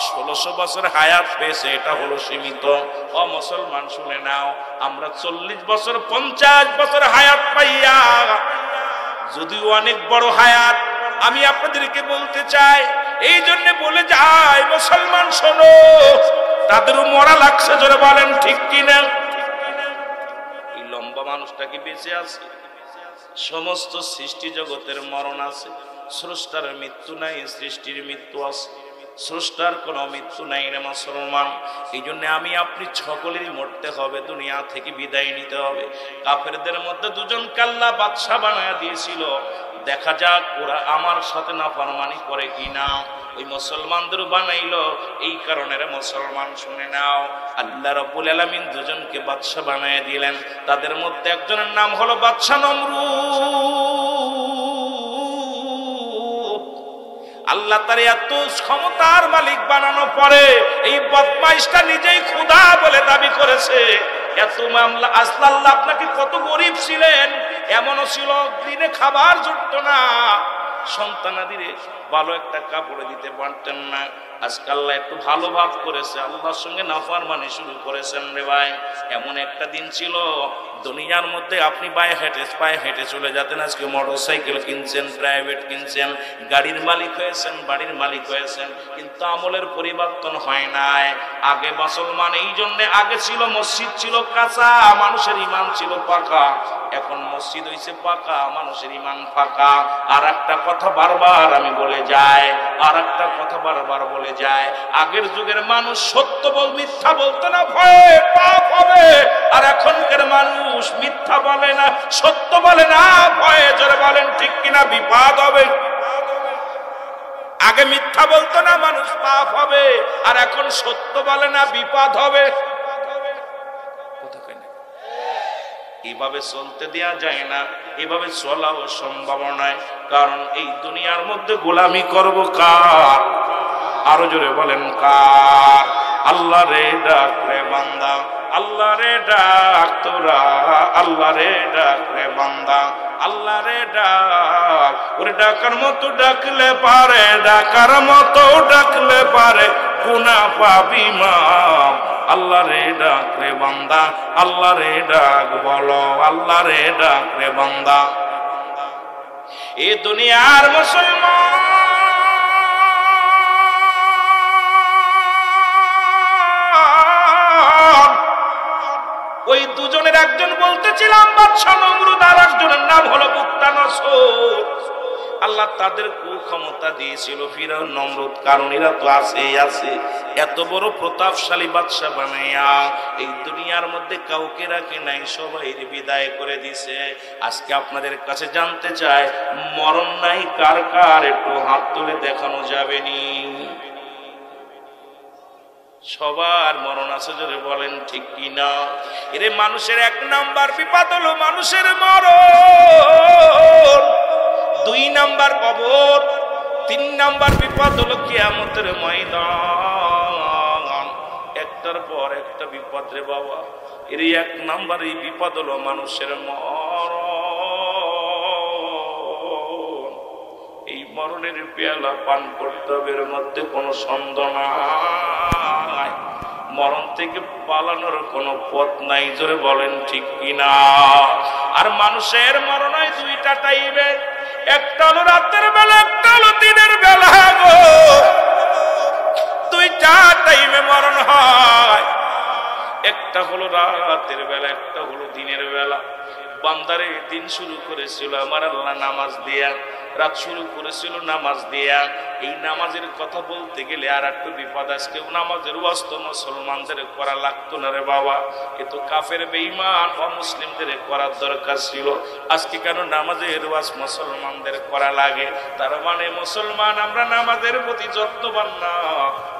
1600 বছর হায়াত পেয়েছে, এটা হলো সীমিত। ও মুসলমান শুনে নাও, আমরা 40 বছর 50 বছর হায়াত পাইয়া, যদিও অনেক বড় হায়াত, আমি আপনাদেরকে বলতে চাই, এই জন্য বলে যাই মুসলমান শোনো, তাদেরও মরা লাগছে। জোরে বলেন ঠিক কিনা? এই লম্বা মানুষটা কি বেঁচে আছে? সমস্ত সৃষ্টি জগতের মরণ আছে, স্রষ্টার মৃত্যু নাই, সৃষ্টির মৃত্যু আছে, স্রষ্টার কোনো মৃত্যু নাই রে মুসলমান। এই জন্য আমি আপনি সকলেরই মরতে হবে, দুনিয়া থেকে বিদায় নিতে হবে। কাফেরদের মধ্যে 2 জনকে আল্লাহ বাদশা বানায়া দিয়েছিল, দেখা যাক ওরা আমার সাথে নাফরমানি করে কিনা। ওই মুসলমানদের বানাইলো, এই কারণে রে মুসলমান শুনে নাও, আল্লাহ রাব্বুল আলামিন 2 জনকে বাদশা বানায়া দিলেন। তাদের মধ্যে একজনের নাম হলো বাদশা নমরুদ। আল্লাহ তার এত ক্ষমতার মালিক বানানো পরে এই বদমাইশটা নিজেই খোদা বলে দাবি করেছে। এত মামলা আসলে আল্লাহ আপনাকে কত গরিব ছিলেন, এমনও ছিল দিনে খাবার জুটতো না, সন্তানাদিরে ভালো একটা কাপড় দিতে পারতেন না। আজকে আল্লাহ একটু ভালো ভাব করেছে, আল্লাহর সঙ্গে নাফরমানি শুরু করেছেন রে ভাই। এমন একটা দিন ছিল দুনিয়ার মধ্যে আপনি পায়ে হেঁটে চলে যেতেন, আজকে মোটরসাইকেল কিনছেন, প্রাইভেট কিনছেন, গাড়ির মালিক হয়েছেন, বাড়ির মালিক হয়েছেন, কিন্তু আমলের পরিবর্তন হয় নাই। আগে মুসলমান, এই জন্য আগে ছিল মসজিদ ছিল কাঁচা, মানুষের ইমান ছিল পাকা। এখন মসজিদ হইছে পাকা, মানুষের ইমান ফাঁকা। আর একটা কথা বারবার আমি বলে যাই, আর একটা কথা বারবার বলে যায়, আগের যুগের মানুষ সত্য মিথ্যা বলতো না, ভয়ে পাপ হবে। আর এখনকার মানুষ মিথ্যা বলে না, সত্য বলে না, ভয়ে। জোরে বলেন ঠিক কিনা? বিপদ হবে। আগে মিথ্যা বলতো না, মানুষ পাপ হবে, আর এখন সত্য বলে না, বিপদ হবে। এইভাবে চলতে দেয়া যায় না, এভাবে চলাও সম্ভব নয়। কারণ এই দুনিয়ার মধ্যে গোলামি করব কার? আরো জোরে বলেন কার? আল্লাহ রে ডাক রে বান্দা, আল্লাহ রে ডাক তোরা, আল্লাহ রে ডাক রে বান্দা, আল্লাহ রে ডাক। ওরে ডাকার মতো ডাকলে পারে, ডাকার মতো ডাকলে পারে গুনাহ পাবি মাপ। আল্লাহ রে ডাক রে বান্দা, আল্লাহ রে ডাক বলো, আল্লাহ রে ডাক রে বান্দা। এ দুনিয়ার মুসলমান ওই দুজনের একজন বলতেছিলাম বাদশা নমরুদ, আর একজনের নাম হলো বুকতানসর। আল্লাহ তাদের ক্ষমতা দিয়েছিল ফিরাউন নমরুদ, কারণ এরা তো আছে এত বড় প্রতাপশালী বাদশা বানাইয়া এই দুনিয়ার মধ্যে কাউকে রাখে নাই, সবাই বিদায় করে দিছে। আজকে আপনাদের কাছে জানতে চাই, মরণ নাই কার কার, একটু হাত তুলে দেখানো যাবে নি? সবার মরণ আছে, জোরে বলেন ঠিক কিনা? এরে মানুষের এক নাম্বার বিপদ হলো মানুষের মরণ, 2 নাম্বার কবর, 3 নাম্বার বিপদ হলো কিয়ামতের ময়দান। একটার পর একটা বিপদ রে বাবা। এর 1 নাম্বার এই বিপদ হলো মানুষের মরণ। এই মরণের পেয়ালা পান করতে হবে, এর মধ্যে কোনো সন্দেহ নাই। মরণ থেকে পালানোর কোনো পথ নাই, জোরে বলেন ঠিক কিনা? আর মানুষের মরণ হয় 2টা টাইমে, একটা হলো রাতের বেলা, একটা হলো দিনের বেলা গো। 2টা টাইমে মরণ হয়, একটা হলো রাতের বেলা, একটা হলো দিনের বেলা। বান্দারে দিন শুরু করেছিল আমার আল্লাহ নামাজ দিয়া, রাত শুরু করেছিল নামাজ দিয়া। এই নামাজের কথা বলতে গেলে আর একটু বিপদ। আজকে নামাজের ওয়াস্ত মুসলমানদের করা লাগতো না রে বাবা, এ তো কাফের বেঈমান অমুসলিমদের করার দরকার ছিল। আজকে কেন নামাজের ওয়াজ মুসলমানদের করা লাগে? তার মানে মুসলমান আমরা নামাজের প্রতি যত্নবান না।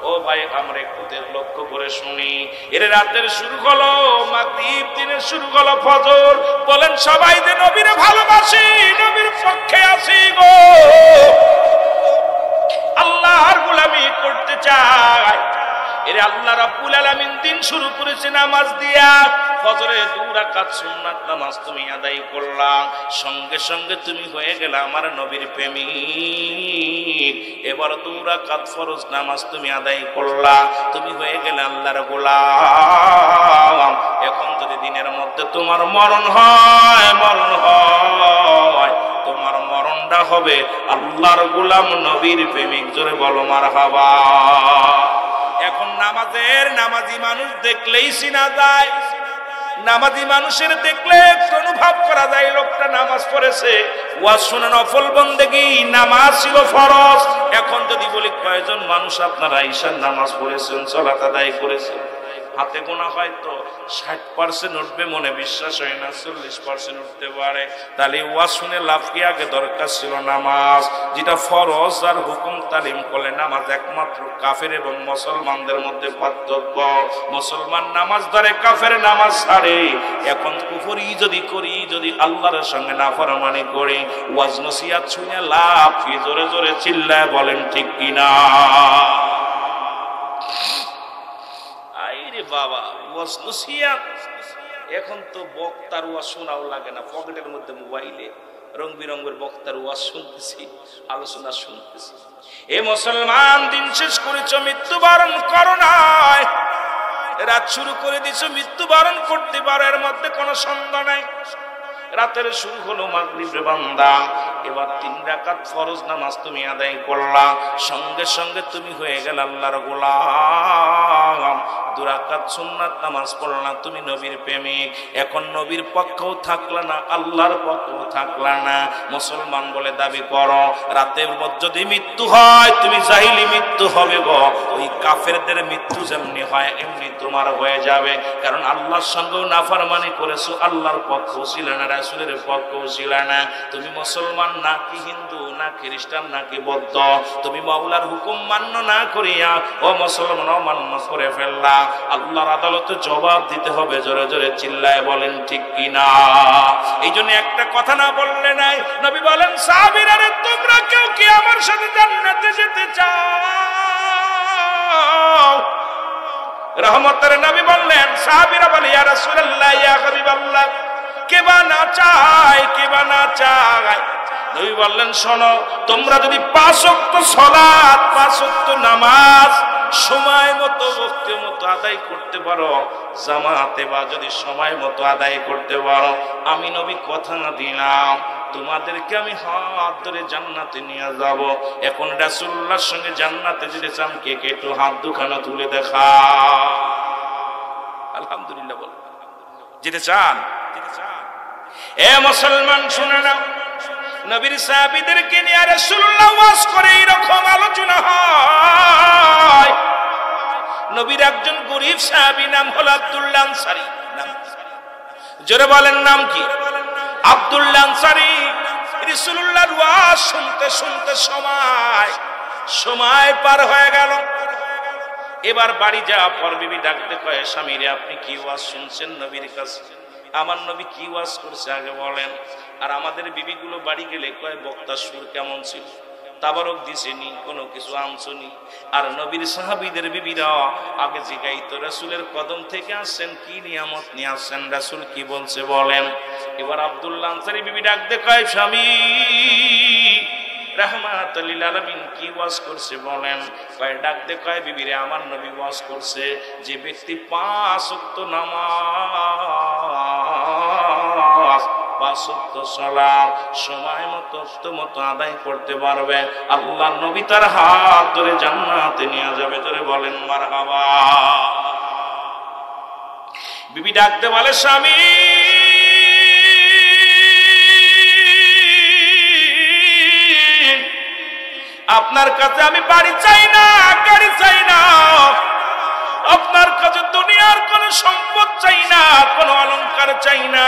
ও ভাই, আমরা একটু লক্ষ্য করে শুনি। এর রাতের শুরু হলো মাগরিব, দিনের শুরু হলো ফজর। বলেন সবাই যে নবীরে ভালোবাসি, নবীর পক্ষে আছি গো, আল্লাহর গোলামি করতে চাই। এর আল্লাহ রাব্বুল আলামিন দিন শুরু করেছে নামাজ দিয়া। ফজরে 2 রাকাত সুন্নাত নামাজ তুমি আদায় করলা, সঙ্গে সঙ্গে তুমি হয়ে গেলে আমার নবীর প্রেমিক। এবার 2 রাকাত ফরজ নামাজ তুমি আদায় করলা, তুমি হয়ে গেলে আল্লাহর গোলাম। এখন যদি দিনের মধ্যে তোমার মরণ হয়, তোমার মরণটা হবে আল্লাহর গোলাম, নবীর প্রেমিক। জোরে বলো মারহাবা। এখন নামাজি মানুষ দেখলেই চিনা যায়, নামাজি মানুষের দেখলে অনুভব করা যায় লোকটা নামাজ পড়েছে। ওয়াজ শুনে নফল বন্দেগী, নামাজ ছিল ফরজ। এখন যদি বলি কয়জন মানুষ আপনারা ঈশার নামাজ পড়েছেন, সালাত আদায় করেছেন? হাতে গোনা হয়তো 60% উঠবে, মনে বিশ্বাস হয় না 40% উঠতে পারে। তাহলে ওয়াজ শুনে লাভ কি? আগে দরকার ছিল নামাজ, যেটা ফরজ আর হুকুম তালিম করলে নামাজ। একমাত্র কাফের এবং মুসলমানদের মধ্যে পার্থক্য, মুসলমান নামাজ ধরে, কাফের নামাজ ছাড়ে। এখন কুফরি যদি করি, যদি আল্লাহর সঙ্গে নাফরমানি করি, ওয়াজ নসিহত শুনে লাভ কি? জোরে জোরে চিল্লায় বলেন ঠিক কিনা? বাবা ওয়াজ নসিহত, এখন তো বক্তার ওয়াজ শোনাও লাগে না, পকেটের মধ্যে মোবাইলে রং বিরঙের বক্তার ওয়াজ শুনতেছি, আলোচনা শুনতেছি। এ মুসলমান, দিন শেষ করেছ, মৃত্যুবরণ করো নাই। রাত শুরু করে দিছ, মৃত্যুবরণ করতে পারো, এর মধ্যে কোনো সন্দেহ নাই। রাতের শুরু হলো মাগরিবে বান্দা, এবার 3 রাকাত ফরজ নামাজ তুমি আদায় করলা, সঙ্গে সঙ্গে তুমি হয়ে গেল আল্লাহর গোলাম। 2 রাকাত সুন্নাত নামাজ পড়লা, তুমি নবীর প্রেমিক। এখন নবীর পক্ষেও থাকলা না, আল্লাহর পক্ষেও থাকলা না। মুসলমান বলে দাবি করো, রাতের মধ্যে যদি মৃত্যু হয়, তুমি জাহিলি মৃত্যু হবে গো। ওই কাফেরদের মৃত্যু যেমনি হয় এমনি তোমার হয়ে যাবে, কারণ আল্লাহর সঙ্গেও নাফরমানি করেছো, আল্লাহর পক্ষেও ছিল না, রাসূলের পক্ষেও ছিল না। তুমি মুসলমান নাকি হিন্দু, না খ্রিস্টান, নাকি বৌদ্ধ, তুমি মাওলার হুকুম মান্য না করিয়া ও মুসলমান অমান্য করে ফেললা। আল্লাহর আদালতে জবাব দিতে হবে। জোরে জোরে চিল্লায় বলেন ঠিক কিনা? এই জন্য একটা কথা না বললে নাই। নবী বলেন, সাহাবীরা রে, তোমরা কেউ কি আমার সাথে জান্নাতে যেতে চাও? রহমতের নবী বললেন, সাহাবীরা বলে ইয়া রাসূলুল্লাহ ইয়া হাবিবাল্লাহ, কে বা না চায়, কে বা না চায়। নবী বললেন, শোনো, তোমরা যদি 5 ওয়াক্ত সালাত, 5 ওয়াক্ত নামাজ সময় মতো ওয়াক্ত মতো আদায় করতে পারো, জামাতে বা যদি সময় মতো আদায় করতে পারো, আমি নবী কথা না দিলাম তোমাদেরকে আমি হাত ধরে জান্নাতে নিয়ে যাব। এখন রাসূলুল্লাহর সঙ্গে জান্নাতে যেতে চান কে কে? একটু হাত দুখানা তুলে দেখা। আলহামদুলিল্লাহ বল, যেতে চান? এ মুসলমান শুনে নাও, নবীর সাহাবীদেরকে নিয়ে রাসূলুল্লাহ ওয়াজ করে এরকম আলোচনা হয়। নবীর একজন গরীব সাহাবী, নাম হলো আব্দুল্লাহ আনসারী। নাম জোরে বলেন, নাম কি? আব্দুল্লাহ আনসারী। রাসূলুল্লাহর ওয়াজ শুনতে শুনতে সময় পার হয়ে গেল। এবার বাড়ি যাওয়ার পর বিবি ডাকতে কয়, স্বামী রে, আপনি কি ওয়াজ শুনছেন নবীর কাছে? আমার নবী কি ওয়াজ করছে আগে বলেন। আর আমাদের বিবিগুলো বাড়ি গেলে কয়, বক্তার সুর কেমন ছিল, তাবারক দিছেনি, কোনো কিছু আনছনি। আর নবীর সাহাবীদের বিবিরা আগে জিগাইতো, রাসূলের কদম থেকে আসছেন, কি নিয়ামত নিয়ে আসছেন, রাসূল কি বলছে বলেন। এবার আব্দুল্লাহ আনসারী বিবি ডাকতে কয়, স্বামী রাহমাতুল লিল আলামিন কি ওয়াজ করছে বলেন। কয় ডাকতে কয়, বিবিরে, আমার নবী ওয়াজ করছে যে ব্যক্তি 5 ওয়াক্ত নামাজ, 5 ওয়াক্ত সালাত সময় মতো আদায় করতে পারবে, আল্লাহর নবী তার হাত ধরে জান্নাতে নিয়ে যাবে। ধরে বলেন মারহাবা। বিবি ডাকতে বলে, স্বামী আপনার কাছে আমি বাড়ি চাই না, গাড়ি চাই না, আপনার কাছে দুনিয়ার কোন সম্পদ চাই না, কোন অলংকার চাই না।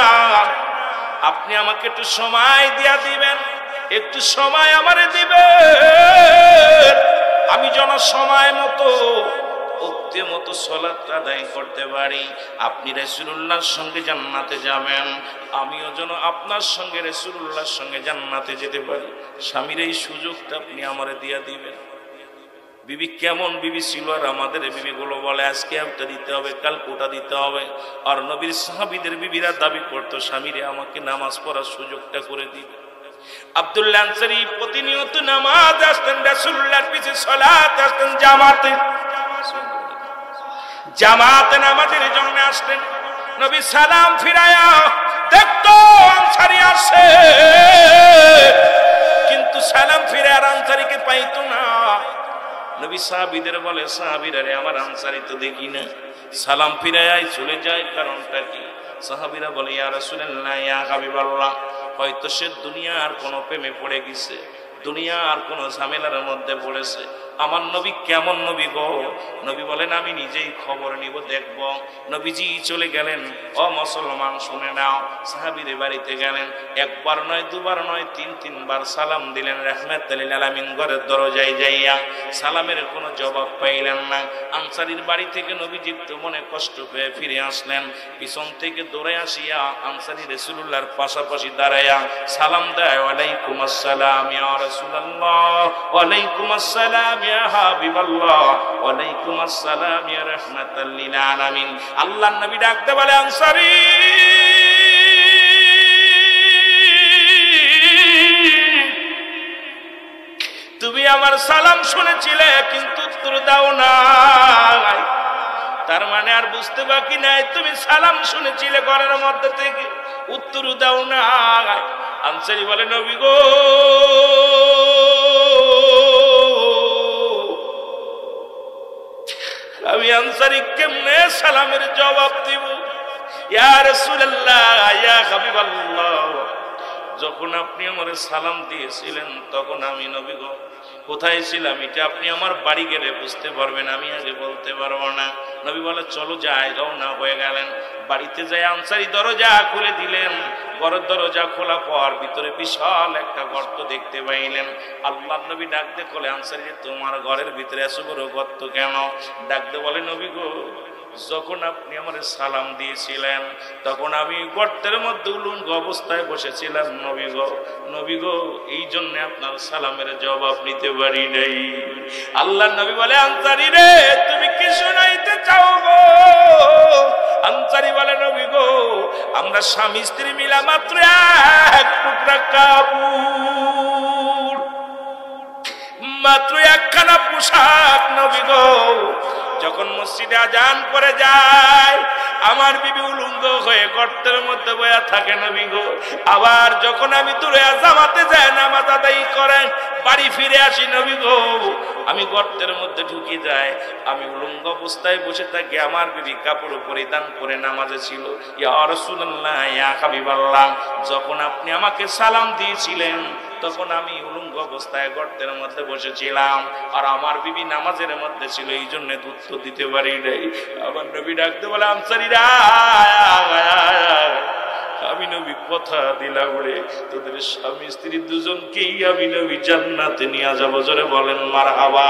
আপনি আমাকে একটু সময় দিয়া দিবেন, একটু সময় আমারে দিবেন, আমি যেন সময় মতো মতো সালাত আদায় করতে পারি। আপনি রাসূলুল্লাহর সঙ্গে জান্নাতে যাবেন, আমিও যেন আপনার সঙ্গে রাসূলুল্লাহর সঙ্গে জান্নাতে যেতে পারি। স্বামীর এই সুযোগটা আপনি আমারে দিয়া দিবেন। বিবি কেমন বিবি ছিল, আর আমাদের বিবিগুলো বলে আজকে একটা দিতে হবে, কাল কোটা দিতে হবে। আর নবীর সাহাবীদের বিবিরা দাবি করতো, স্বামীরে আমাকে নামাজ পড়ার সুযোগটা করে দিবে। আব্দুল্লাহ আনসারী প্রতিনিয়ত নামাজ আসতেন, রাসূলুল্লাহর পিছে সালাত আসতেন, জামাতে নামাজের জন্য আসতেন। নবী সালাম ফিরায়া দেখতো আনসারী আসে, কিন্তু সালাম ফিরে আর আনসারীকে পাইতো না। নবী সাহাবীদের বলে, সাহাবীরা রে, আমার আনসারী তো দেখি না, সালাম ফিরায় চলে যায়, কারণটা কি? সাহাবীরা বলে, ইয়া রাসূলুল্লাহ ইয়া হাবিবাল্লাহ, হয়তো সে দুনিয়ার কোনো প্রেমে পড়ে গেছে, দুনিয়ার কোনো ঝামেলার মধ্যে পড়েছে। আমার নবী কেমন নবী গো? নবী বলেন, আমি নিজেই খবর নিব, দেখব। নবীজি চলে গেলেন। ও মুসলমান শুনে নাও, সাহাবীদের বাড়িতে গেলেন, একবার নয়, দুবার নয়, 3-3 সালাম দিলেন। রাহমাতুল লিল আলামিন ঘরের দরজায় যাইয়া সালামের কোনো জবাব পাইলেন না। আনসারীর বাড়ি থেকে নবীজি তো মনে কষ্ট পেয়ে ফিরে আসলেন। পিছন থেকে দৌড়ে আসিয়া আনসারী রাসূলুল্লাহর পাশাপাশি দাঁড়াইয়া সালাম দেয়, ওয়ালাইকুম আসসালাম ইয়া রাসূলুল্লাহ, ওয়ালাইকুম আসসালাম ইয়া হাবিবাল্লাহ, ওয়ালাইকুম আসসালাম ইয়া রাহমাতাল লিল আলামিন। আল্লাহর নবী ডাকতে বলে, আনসারী তুমি আমার সালাম শুনেছিলে, কিন্তু উত্তর দাও না। তার মানে আর বুঝতে বাকি নাই, তুমি সালাম শুনেছিলে ঘরের মধ্যে থেকে, উত্তর দাও না। আনসারী বলে, নবী গো, আমি আনসারী কেমনে সালামের জবাব দিব? ইয়া রাসূলুল্লাহ ইয়া হাবিবাল্লাহ, যখন আপনি আমার সালাম দিয়েছিলেন তখন আমি নবী গো কোথায় ছিলাম, এটা আপনি আমার বাড়ি গেলে বুঝতে পারবেন, আমি আগে বলতে পারবো না। নবী বলে, চলো যাই। রওনা হয়ে গেলেন। বাড়িতে যাই আনসারী দরজা খুলে দিলেন। ঘরের দরজা খোলা পর ভিতরে বিশাল একটা গর্ত দেখতে পাইলেন। আল্লাহর নবী ডাকতে বলে, আনসারী তোমার ঘরের ভিতরে এত বড় গর্ত কেন? ডাকতে বলে, নবী গো, যখন আপনি আমার সালাম দিয়েছিলেন তখন আমি গর্তের মধ্যে উলঙ্গ অবস্থায় বসেছিলাম নবী গো, এই জন্য আপনার সালামের জবাব নিতে পারি নাই। আল্লাহর নবী বলে, আনসারী রে, তুমি কি শোনাইতে চাও গো? আনসারী বলে নবী গো আমরা স্বামী স্ত্রী মিলা মাত্র এক টুকরা কাপড়, মাত্র একখানা পোশাক নবী গো। যখন মসজিদে আজান করে যায় আমার বিবি উলঙ্গ হয়ে গর্তের মধ্যে বয়া থাকে নবী গো। আবার যখন আমি দূরে জামাতে যাই নামাজ আদায় করে বাড়ি ফিরে আসি নবী গো, আমি গর্তের মধ্যে ঢুকে যাই, আমি উলঙ্গ অবস্থায় বসে থাকি, আমার বিবি কাপড় পরিধান করে নামাজে ছিল। ইয়া রাসূলুল্লাহ ইয়া হাবিবাল্লাহ, যখন আপনি আমাকে সালাম দিয়েছিলেন তখন আমি উলঙ্গ অবস্থায় গর্তের মধ্যে বসেছিলাম, আর আমার বিবি নামাজের মধ্যে ছিল, এই জন্য উত্তর দিতে পারি নাই। আমার নবী ডাকতে বলে আনসারীরা আমি নবী কথা দিলাম রে তোদের স্বামী স্ত্রী দুজনকেই আমি নবী জান্নাতে নিয়ে যাবো। জোরে বলেন মারহাবা।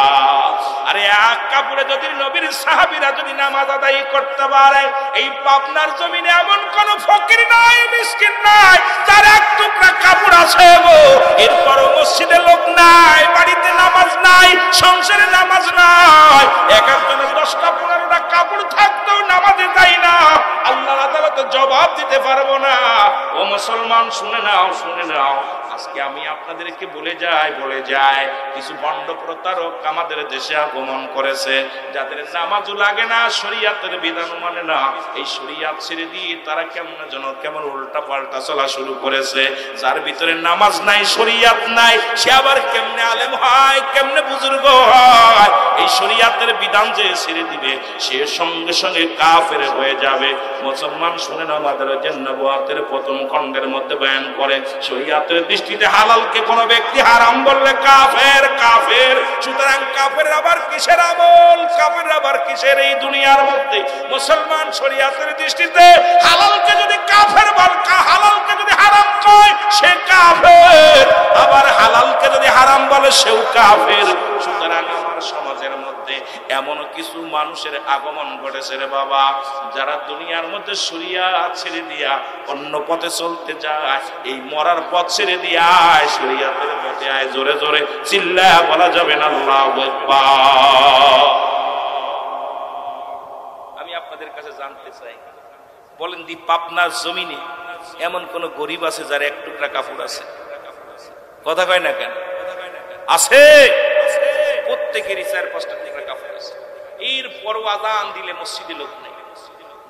আরে এক কাপড়ে যদি নবীর সাহাবীরা যদি নামাজ আদায় করতে পারে, এই পাবনার জমিনে এমন কোন ফকির নাই, মিসকিন নাই যার এক টুকরা কাপড় আছে গো। এরপরও মসজিদে লোক নাই, বাড়িতে নামাজ নাই, সংসারে নামাজ নাই, এক একজনের 10টা 15টা কাপড় থাকতেও নামাজে যাই না, আল্লাহর আদালতে জবাব দিতে পারবো না। ও মুসলমান শুনে নাও, শুনে নাও, আজকে আমি আপনাদেরকে বলে যাই কিছু ভণ্ড প্রতারক আমাদের দেশে আগমন করেছে, যাদের নামাজও লাগে না, শরীয়তের বিধান মানে না। এই শরীয়ত ছেড়ে দিয়ে তারা কেমন উল্টা পাল্টা চলা শুরু করেছে। যার ভিতরে নামাজ নাই, শরীয়ত নাই, সে আবার কেমনে আলেম হয়, কেমনে বুজুর্গ হয়? এই শরীয়তের বিধান যে ছেড়ে দিবে সে সঙ্গে সঙ্গে কাফের হয়ে যাবে। মুসলমান শুনেন, আমাদের নবুয়তের প্রথম খণ্ডের মধ্যে বয়ান করে শরীয়তের দৃষ্টিতে হালালকে কোন ব্যক্তি হারাম বললে কাফের। সুতরাং কাফের আবার কিসের আমল, কাফের আবার কিসের এই দুনিয়ার মধ্যে? মুসলমান শরীয়তের দৃষ্টিতে হালালকে যদি কাফের বল, হালালকে যদি হারাম কয় সে কাফের, আবার হালালকে যদি হারাম বলে সেও কাফের। সুতরাং আমার সমাজের মধ্যে এমন কিছু মানুষের আগমন ঘটেছে রে বাবা, যারা দুনিয়ার মধ্যে শরীয়ত ছেড়ে দিয়া অন্য পথে চলতে যায়, এই মরার পথ ছেড়ে দিয়া শরীয়তের পথে আয়। জোরে জোরে চিল্লায়া বলা যাবে না আল্লাহু আকবার। আমি আপনাদের কাছে জানতে চাই, বলেন দি পাবনার জমিনে এমন কোন গরিব আছে যার এক টুকরা কাপড় আছে? কথা কয় না কেন? আছে, প্রত্যেকেরই 4-5টা টুকরা কাপড় আছে। এরপরও আযান দিলে মসজিদে লোক নেই,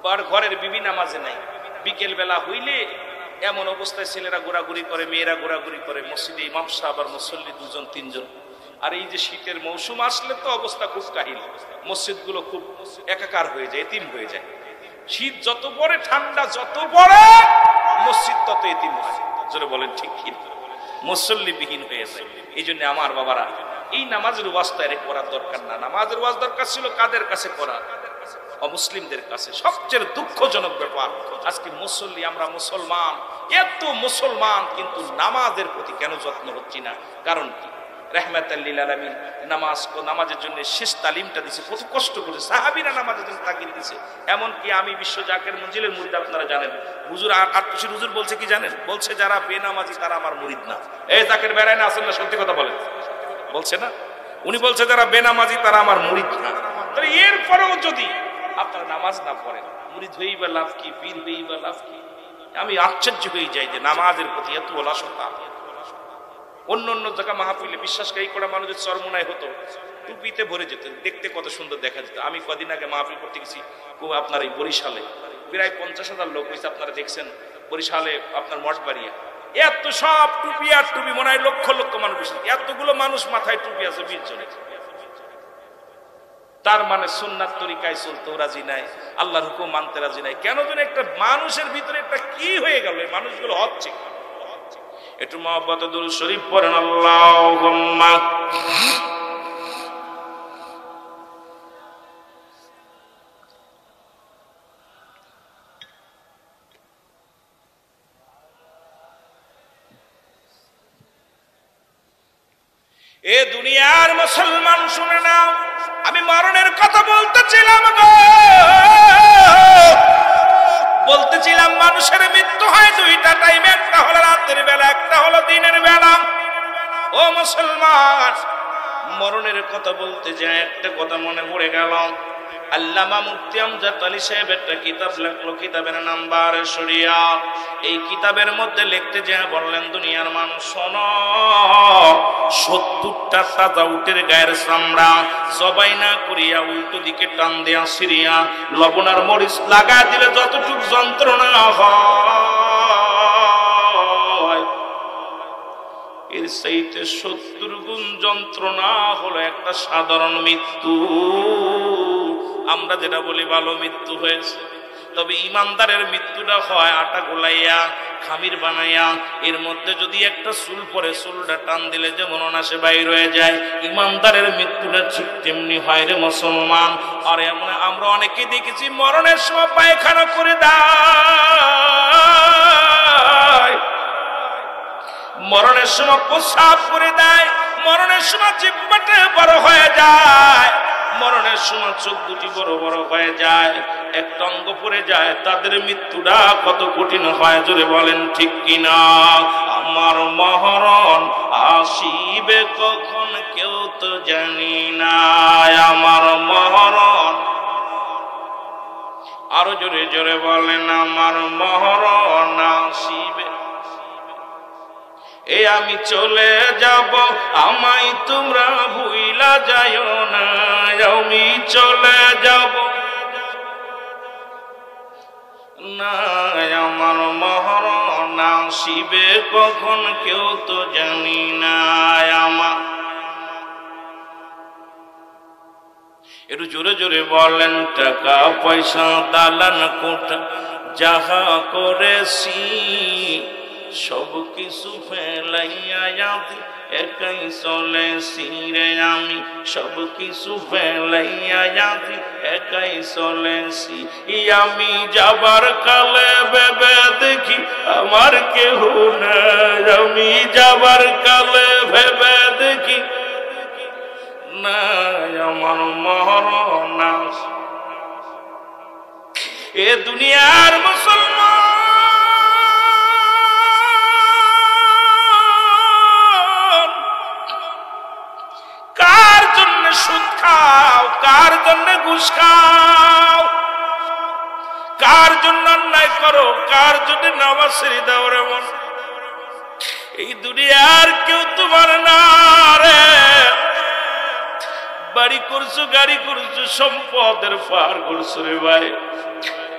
বার ঘরের বিবি নামাজে নাই। বিকেল বেলা হইলে এমন অবস্থায় ছেলেরা ঘোরাঘুরি করে, মেয়েরা ঘোরাঘুরি করে, মসজিদে ইমাম সাহেব আর মুসল্লি 2-3 জন। আর এই যে শীতের মৌসুম আসলে তো অবস্থা খুব কাহিল, মসজিদগুলো খুব একাকার হয়ে যায়, এতিম হয়ে যায়। শীত যত পড়ে, ঠান্ডা যত পড়ে, মসজিদ তত এতিম হয়। জোরে বলেন ঠিক কি? মুসল্লি বিহীন হয়ে যায়। এই জন্য আমার বাবারা, এই নামাজের ওয়াজ তৈরি করার দরকার না। নামাজের ওয়াজ দরকার ছিল কাদের কাছে করা? অমুসলিমদের কাছে। সবচেয়ে দুঃখজনক ব্যাপার, আজকে মুসল্লি, আমরা মুসলমান, এত মুসলমান, কিন্তু নামাজের প্রতি কেন যত্ন হচ্ছি না? কারণ কি? রাহমাতাল লিল আলামিন নামাজের জন্য শেষ তালিমটা দিছে, কত কষ্ট করে সাহাবীরা নামাজের জন্য তাকিদ দিছে। এমনকি আমি বিশ্ব জাকের মঞ্জিলের মুরিদ, আপনারা জানেন, হুজুর আটশির হুজুর বলছে কি জানেন? বলছে যারা বেনামাজি তারা আমার মুরিদ না। এই জাকের বেড়ায় না আসেন না, সত্যি কথা বলেন, বলছে না? উনি বলছে যারা বেনামাজি তারা আমার মুরিদ না। তাহলে এরপরেও যদি আপনারা নামাজ না পড়েন, মুরিদ হয়েই বা লাভ কি, পীর হয়েই বা লাভ কি? আমি আশ্চর্য হয়ে যাই যে নামাজের প্রতি এত অলসতা। অন্য জায়গা মাহফিলে বিশ্বাসকারী করা মানুষের চরমোনায় হতো, টুপিতে ভরে যেত, দেখতে কত সুন্দর দেখা যেত। আমি কদিন আগে মাহফিল করতে গেছি আপনার এই বরিশালে, প্রায় 50,000 লোক হয়েছে, আপনারা দেখছেন বরিশালে, আপনার মঠবাড়িয়া। এত সব টুপি আর টুপি, মনে হয় লক্ষ লক্ষ মানুষ, এতগুলো মানুষ মাথায় টুপি আছে 20 জনের। তার মানে সুন্নাত তরিকায় চলতেও রাজি নাই, আল্লাহর হুকুম মানতে রাজি নাই। কেন যেন একটা মানুষের ভিতরে একটা কি হয়ে গেল, এই মানুষগুলো হচ্ছে। একটু মহব্বতে দুরূদ শরীফ পড়েন, আল্লাহুম্মা এ দুনিয়ার মুসলমান শুনে নাও, আমি মরণের কথা বলতেছিলাম গো, বলতেছিলাম মানুষের মৃত্যু হয় 2টা টাইমে, একটা হলো রাতের বেলা, একটা হলো দিনের বেলা। ও মুসলমান, মরণের কথা বলতে যায় একটা কথা মনে পড়ে গেল। আল্লামা মুফতি আমজাদ আলী সাহেব একটা কিতাব লেখলো, কিতাবের নাম বারে শরিয়াত। এই কিতাবের মধ্যে লিখতে যে বললেন, দুনিয়ার মানুষ শোনো, 70টা তাজা উটের গায়ের চামড়া জবাই না করিয়া উল্টো দিকে টান দেয়া সিরিয়া লবণ আর মরিচ লাগা দিলে যতটুকু যন্ত্রণা হয়, এর চাইতে 70 গুণ যন্ত্রণা হলো একটা সাধারণ মৃত্যু। আমরা যেটা বলি ভালো মৃত্যু হয়েছে, তবে ইমানদারের মৃত্যুটা হয় আটা গোলাইয়া খামির বানাইয়া, এর মধ্যে যদি একটা চুল পরে চুলটা টান দিলে যেমন অনাসে বাইর হয়ে যায়, ইমানদারের মৃত্যুটা ঠিক তেমনি হয় রে মুসলমান। আর এমন আমরা অনেকে দেখেছি মরণের সময় পায়খানা করে দেয়, মরণের সময় প্রস্রাব করে দেয়, মরণের সময় জিহ্বাটা বড় হয়ে যায়, মরণের সময় চোখ দুটি বড় বড় হয়ে যায়, একটা অঙ্গ পড়ে যায়। তাদের মৃত্যুটা কত কঠিন হয়, জোরে বলেন ঠিক কিনা? আমার মরণ আসিবে কখন কেউ তো জানি না, আমার মরণ, আরো জোরে জোরে বলেন, আমার মরণ আসিবে। এ আমি চলে যাব, আমায় তোমরা ভুইলা যাইও না, আমি চলে যাব না, আমার মরণ আসিবে কখন কেউ তো জানি না। আমার একটু জোরে জোরে বলেন, টাকা পয়সা দালান কোঠা যাহা করেছি সব কিছু ফেলাইয়া একাই চলেছি রে আমি, সব কিছু ফেলাইয়া একাই চলেছি। আমি যাবার কালে ভেবে দেখি আমার কেহ নাই, আমি যাবার কালে ভেবে দেখি না, আমার মরণ এ দুনিয়ার মুসলমান কার জন্য সুদ খাও, কার জন্য ঘুষ খাও, কার জন্য অন্যায় করো, কার জন্য নামাজ ছেড়ে দাও রে মন? এই দুনিয়ার কেউ তোমার না রে। বাড়ি করছো, গাড়ি করছো, সম্পদের পার করছো রে ভাই।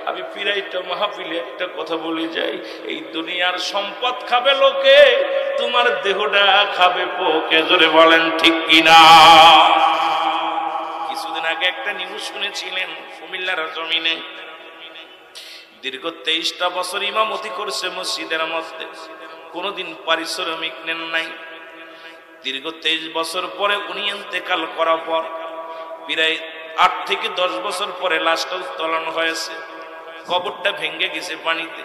আমি ফিরাইটা মাহফিলে একটা কথা বলে যাই, এই দুনিয়ার সম্পদ খাবে লোকে, তোমার দেহটা খাবে পোকে, জোরে বলেন ঠিক কিনা? কিছুদিন আগে একটা নিউজ শুনেছিলেন, কুমিল্লার জমিনে দীর্ঘ 23টা বছর ইমামতি করছে মসজিদের মধ্যে, কোনোদিন পারিশ্রমিক নেন নাই। দীর্ঘ 23 বছর পরে উনি ইন্তেকাল করার পর প্রায় 8 থেকে 10 বছর পরে লাশটা উত্তোলন হয়েছে, কবরটা ভেঙে গেছে পানিতে।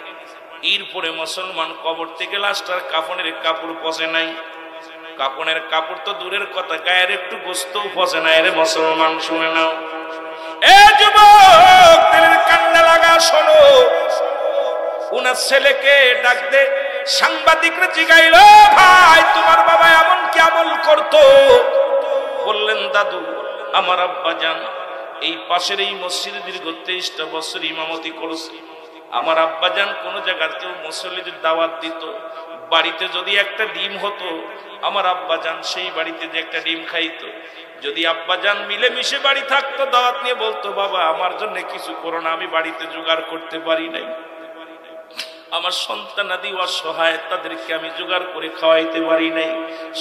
এরপরে মুসলমান কবর থেকে লাশটার কাফনের কাপড় পচে নাই, কাপনের কাপড় তো দূরের কথা, গায়ের একটু গোস্তও পচে নাই রে মুসলমান। শুনে নাও এ যুবক, দিলের কান্না লাগা শোনো। উনার ছেলেকে ডাক দে, সাংবাদিকরা জিগাইল, ভাই তোমার বাবা এমন কি আমল করতো? বললেন, দাদু আমার আব্বা জান এই পাশের এই মসজিদে দীর্ঘ 23টা বছর ইমামতি করেছে। আমার আব্বা জান কোন জায়গাতেও মুসল্লিদের দাওয়াত দিত, বাড়িতে যদি একটা ডিম হতো, আমার আব্বা জান সেই বাড়িতে যে একটা ডিম খাইতো। যদি আব্বা জান মিলেমিশে বাড়ি থাকতো, দাওয়াত নিয়ে বলতো, বাবা আমার জন্য কিছু করো না, আমি বাড়িতে জোগাড় করতে পারি নাই, আমার সন্তানাদি অসহায়, তাদেরকে আমি জোগাড় করে খাওয়াইতে পারি নাই।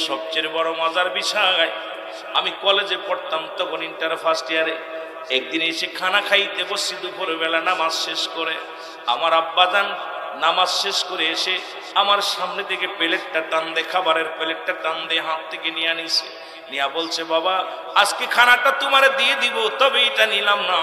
সবচেয়ে বড় মজার বিষয়, আমি কলেজে পড়তাম তখন, ইন্টার ফার্স্ট ইয়ারে। একদিন এসে খানা খাইতে বসছি দুপুরবেলা নামাজ শেষ করে। আমার আব্বাজান নামাজ শেষ করে এসে আমার সামনে থেকে প্লেটটা টান দে, খাবারের প্লেটটা টান দে হাত থেকে নিয়ে আনিছে, নিয়া বলছে, বাবা আজকে খানাটা তোমারে দিয়ে দিব, তবে এটা নিলাম না,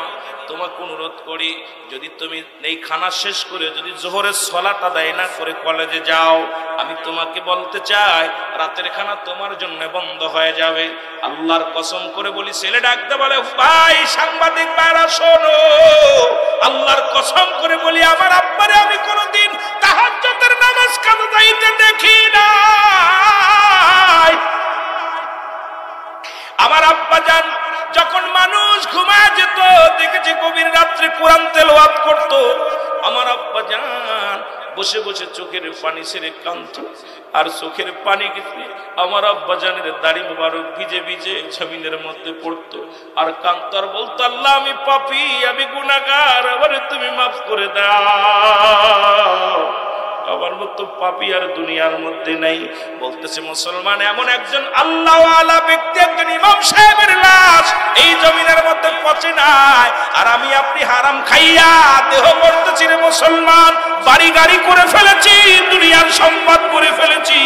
তোমাকে অনুরোধ করি যদি তুমি এই খানা শেষ করে যদি জোহরের সলাত আদায় না করে কলেজে যাও, আমি তোমাকে বলতে চাই রাতের খানা তোমার জন্য বন্ধ হয়ে যাবে। আল্লাহর কসম করে বলি, ছেলে ডাকতে বলে, ভাই সাংবাদিক ভাইরা শোনো, আল্লাহর কসম করে বলি, আমার আব্বারে আমি কোনোদিন তাহাজ্জুদের নামাজ কাজা যাইতে দেখি নাই। আমার আব্বা জান যখন মানুষ ঘুমায় যেত, দেখেছি গভীর রাত্রে কোরআন তেলাওয়াত করত। আমার আব্বা জান বসে বসে চোখের পানি ছেড়ে কাঁদত, আর চোখের পানি গেছে আমার আব্বা জানের দাড়ি মুবারক ভিজে ভিজে জমিনের মধ্যে পড়তো, আর কাঁদত আর বলতো, আল্লাহ আমি পাপী, আমি গুনাহগার, আমারে তুমি মাফ করে দাও। আমার মতো পাপী আর দুনিয়ার মধ্যে নাই। বলতেছে মুসলমান এমন একজন আল্লাহওয়ালা ব্যক্তি, একজন ইমাম সাহেবের লাশ এই জমিনের মধ্যে পচে নাই, আর আমি আপনি হারাম খাইয়া দেহ করতেছি রে মুসলমান। বাড়ি গাড়ি করে ফেলেছি, দুনিয়ার সম্পদ করে ফেলেছি।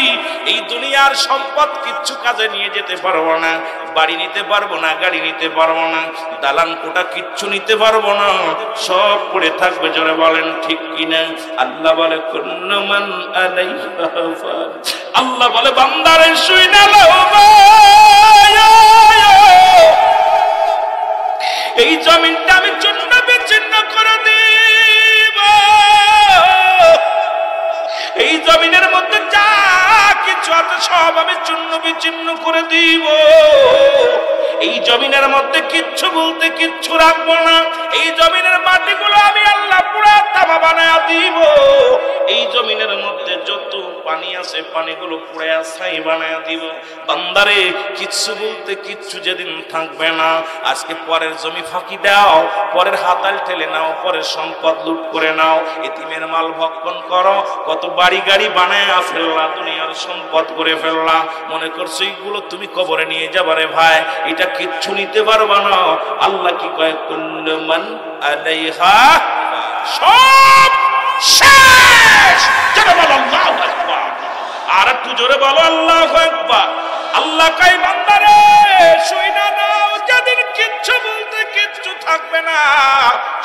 এই দুনিয়ার সম্পদ কিচ্ছু কাজে নিয়ে যেতে পারবো না, বাড়ি নিতে পারবো না, গাড়ি নিতে পারবো না, দালান কোটা কিচ্ছু নিতে পারবো না, সব পড়ে থাকবে। জোরে বলেন ঠিক কিনা? আল্লাহ বলে কুল্লু মান আলাইহা ফান। আল্লাহ বলে বান্দারে শুইনা লও, এই জমিনটা আমি চূর্ণ বিচ্ছিন্ন করে দিব। এই জমিনের মধ্যে যা কিছু আছে সব আমি চূর্ণ বিচ্ছিন্ন করে দিব। এই জমিনের মধ্যে কিচ্ছু বলতে কিচ্ছু রাখবো না। এই জমিনের মাটিগুলো আমি আল্লাহ পুরা তামা বানায়া দিব। এই জমিনের মধ্যে যত পানি আছে পানিগুলো পুড়ে ছাই বানায়া দিব। বান্দারে কিচ্ছু বলতে কিচ্ছু যেদিন থাকবে না, আজকে পরের জমি ফাঁকি দাও, পরের হাতাল ঠেলে নাও, পরের সম্পদ লুট করে নাও, এতিমের মাল ভক্ষণ করো, কত বাড়ি গাড়ি বানায়া ফেললা, দুনিয়ার সম্পদ করে ফেললা, মনে করছো এইগুলো তুমি কবরে নিয়ে যাবারে ভাই, এটা কিচ্ছু নিতে পারবা না। আল্লাহ কি কয়, কুল্লু মান আলাইহা সব শেষ। জোরে বলো আল্লাহু আকবার। আর একটু জোরে বলো আল্লাহু আকবার। আল্লাহ কয় বান্দারে শুইনা নাও, যেদিন কিচ্ছু বলতে কিচ্ছু থাকবে না,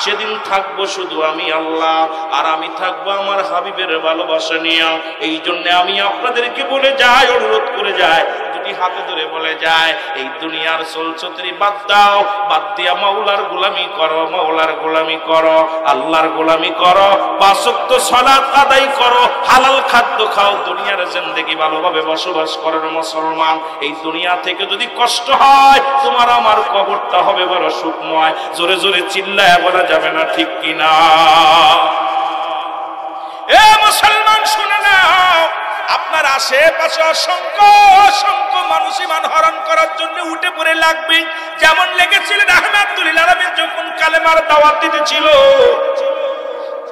সেদিন থাকবো শুধু আমি আল্লাহ, আর আমি থাকবো আমার হাবিবের ভালোবাসা নিয়ে। এই জন্য আমি আপনাদেরকে বলে যাই, অনুরোধ করে যাই, দুটি হাতে ধরে বলে যায়, এই দুনিয়ার চলছত্রি বাদ দাও, বাদ দিয়া মাওলার গোলামি করো, মাওলার গোলামি করো, আল্লাহর গোলামি করো, পাঁচ ওয়াক্ত সালাত আদায় করো, হালাল খাদ্য খাও, দুনিয়ার জিন্দেগি ভালোভাবে বসবাস করো মুসলমান। এই দুনিয়া থেকে যদি কষ্ট হয়, তোমার আমার কবরটা হবে বড় সুখময়। জোরে জোরে চিল্লায় বলা যাবে না, ঠিক কিনা? এ মুসলমান শুনে নাও, আপনার আশেপাশে অসংখ্য অসংখ্য মানুষ ইমান হরণ করার জন্য উঠে পড়ে লাগবে। যেমন লেগেছিলেন আহমদুল্লাহ আলমী যখন কালেমার দাওয়াত দিতেছিল,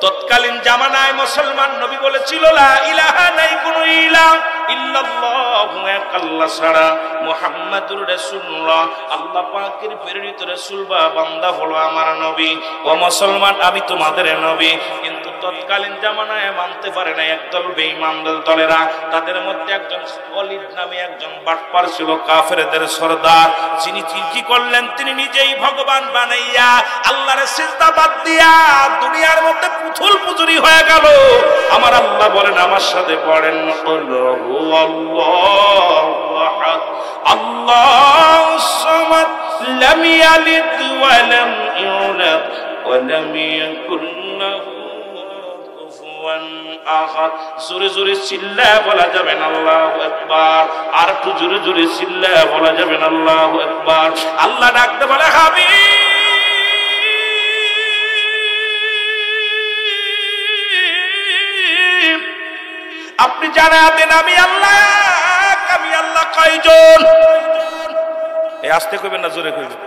তৎকালীন জামানায় মুসলমান নবী বলেছিল, লা ইলাহা, নাই কোনো ইলাহ ইল্লাল্লাহু, এক আল্লাহ ছাড়া, মুহাম্মাদুর রাসূলুল্লাহ, আল্লাহ পাকের প্রেরিত রাসূল বা বান্দা হলো আমার নবী। ও মুসলমান, আমি তোমাদের নবী। কিন্তু তৎকালীন জামানায় মানতে পারে না একদল বেঈমান দলেরা। তাদের মধ্যে একজন ওলীদ নামে একজন বাটপার ছিল, কাফেরদের সরদার। যিনি কি করলেন, তিনি নিজেই ভগবান বানাইয়া আল্লাহর সিজদা বাদ দিয়া দুনিয়ার মধ্যে পুতুল পূজারি হয়ে গেল। আমার আল্লাহ বলেন, আমার সাথে পড়েন, আল্লাহু আল্লাহু আহাদ আল্লাহুস সামাদ লাম ইয়ালিদ ওয়া লাম ইউলাদ ওয়া লাম ইয়াকুল লাহু কুফুয়ান আহাদ। জোরে জোরে চিল্লায় বলা যাবে না আল্লাহু আকবার। আর একটু জোরে জোরে চিল্লায় বলা যাবে না আল্লাহু আকবার। আল্লাহ ডাকতে বলে, হাবিব আপনি জানা দেন আমি আল্লাহ কয়জন? এই আস্তে কইবেন না, জোরে কইবেন।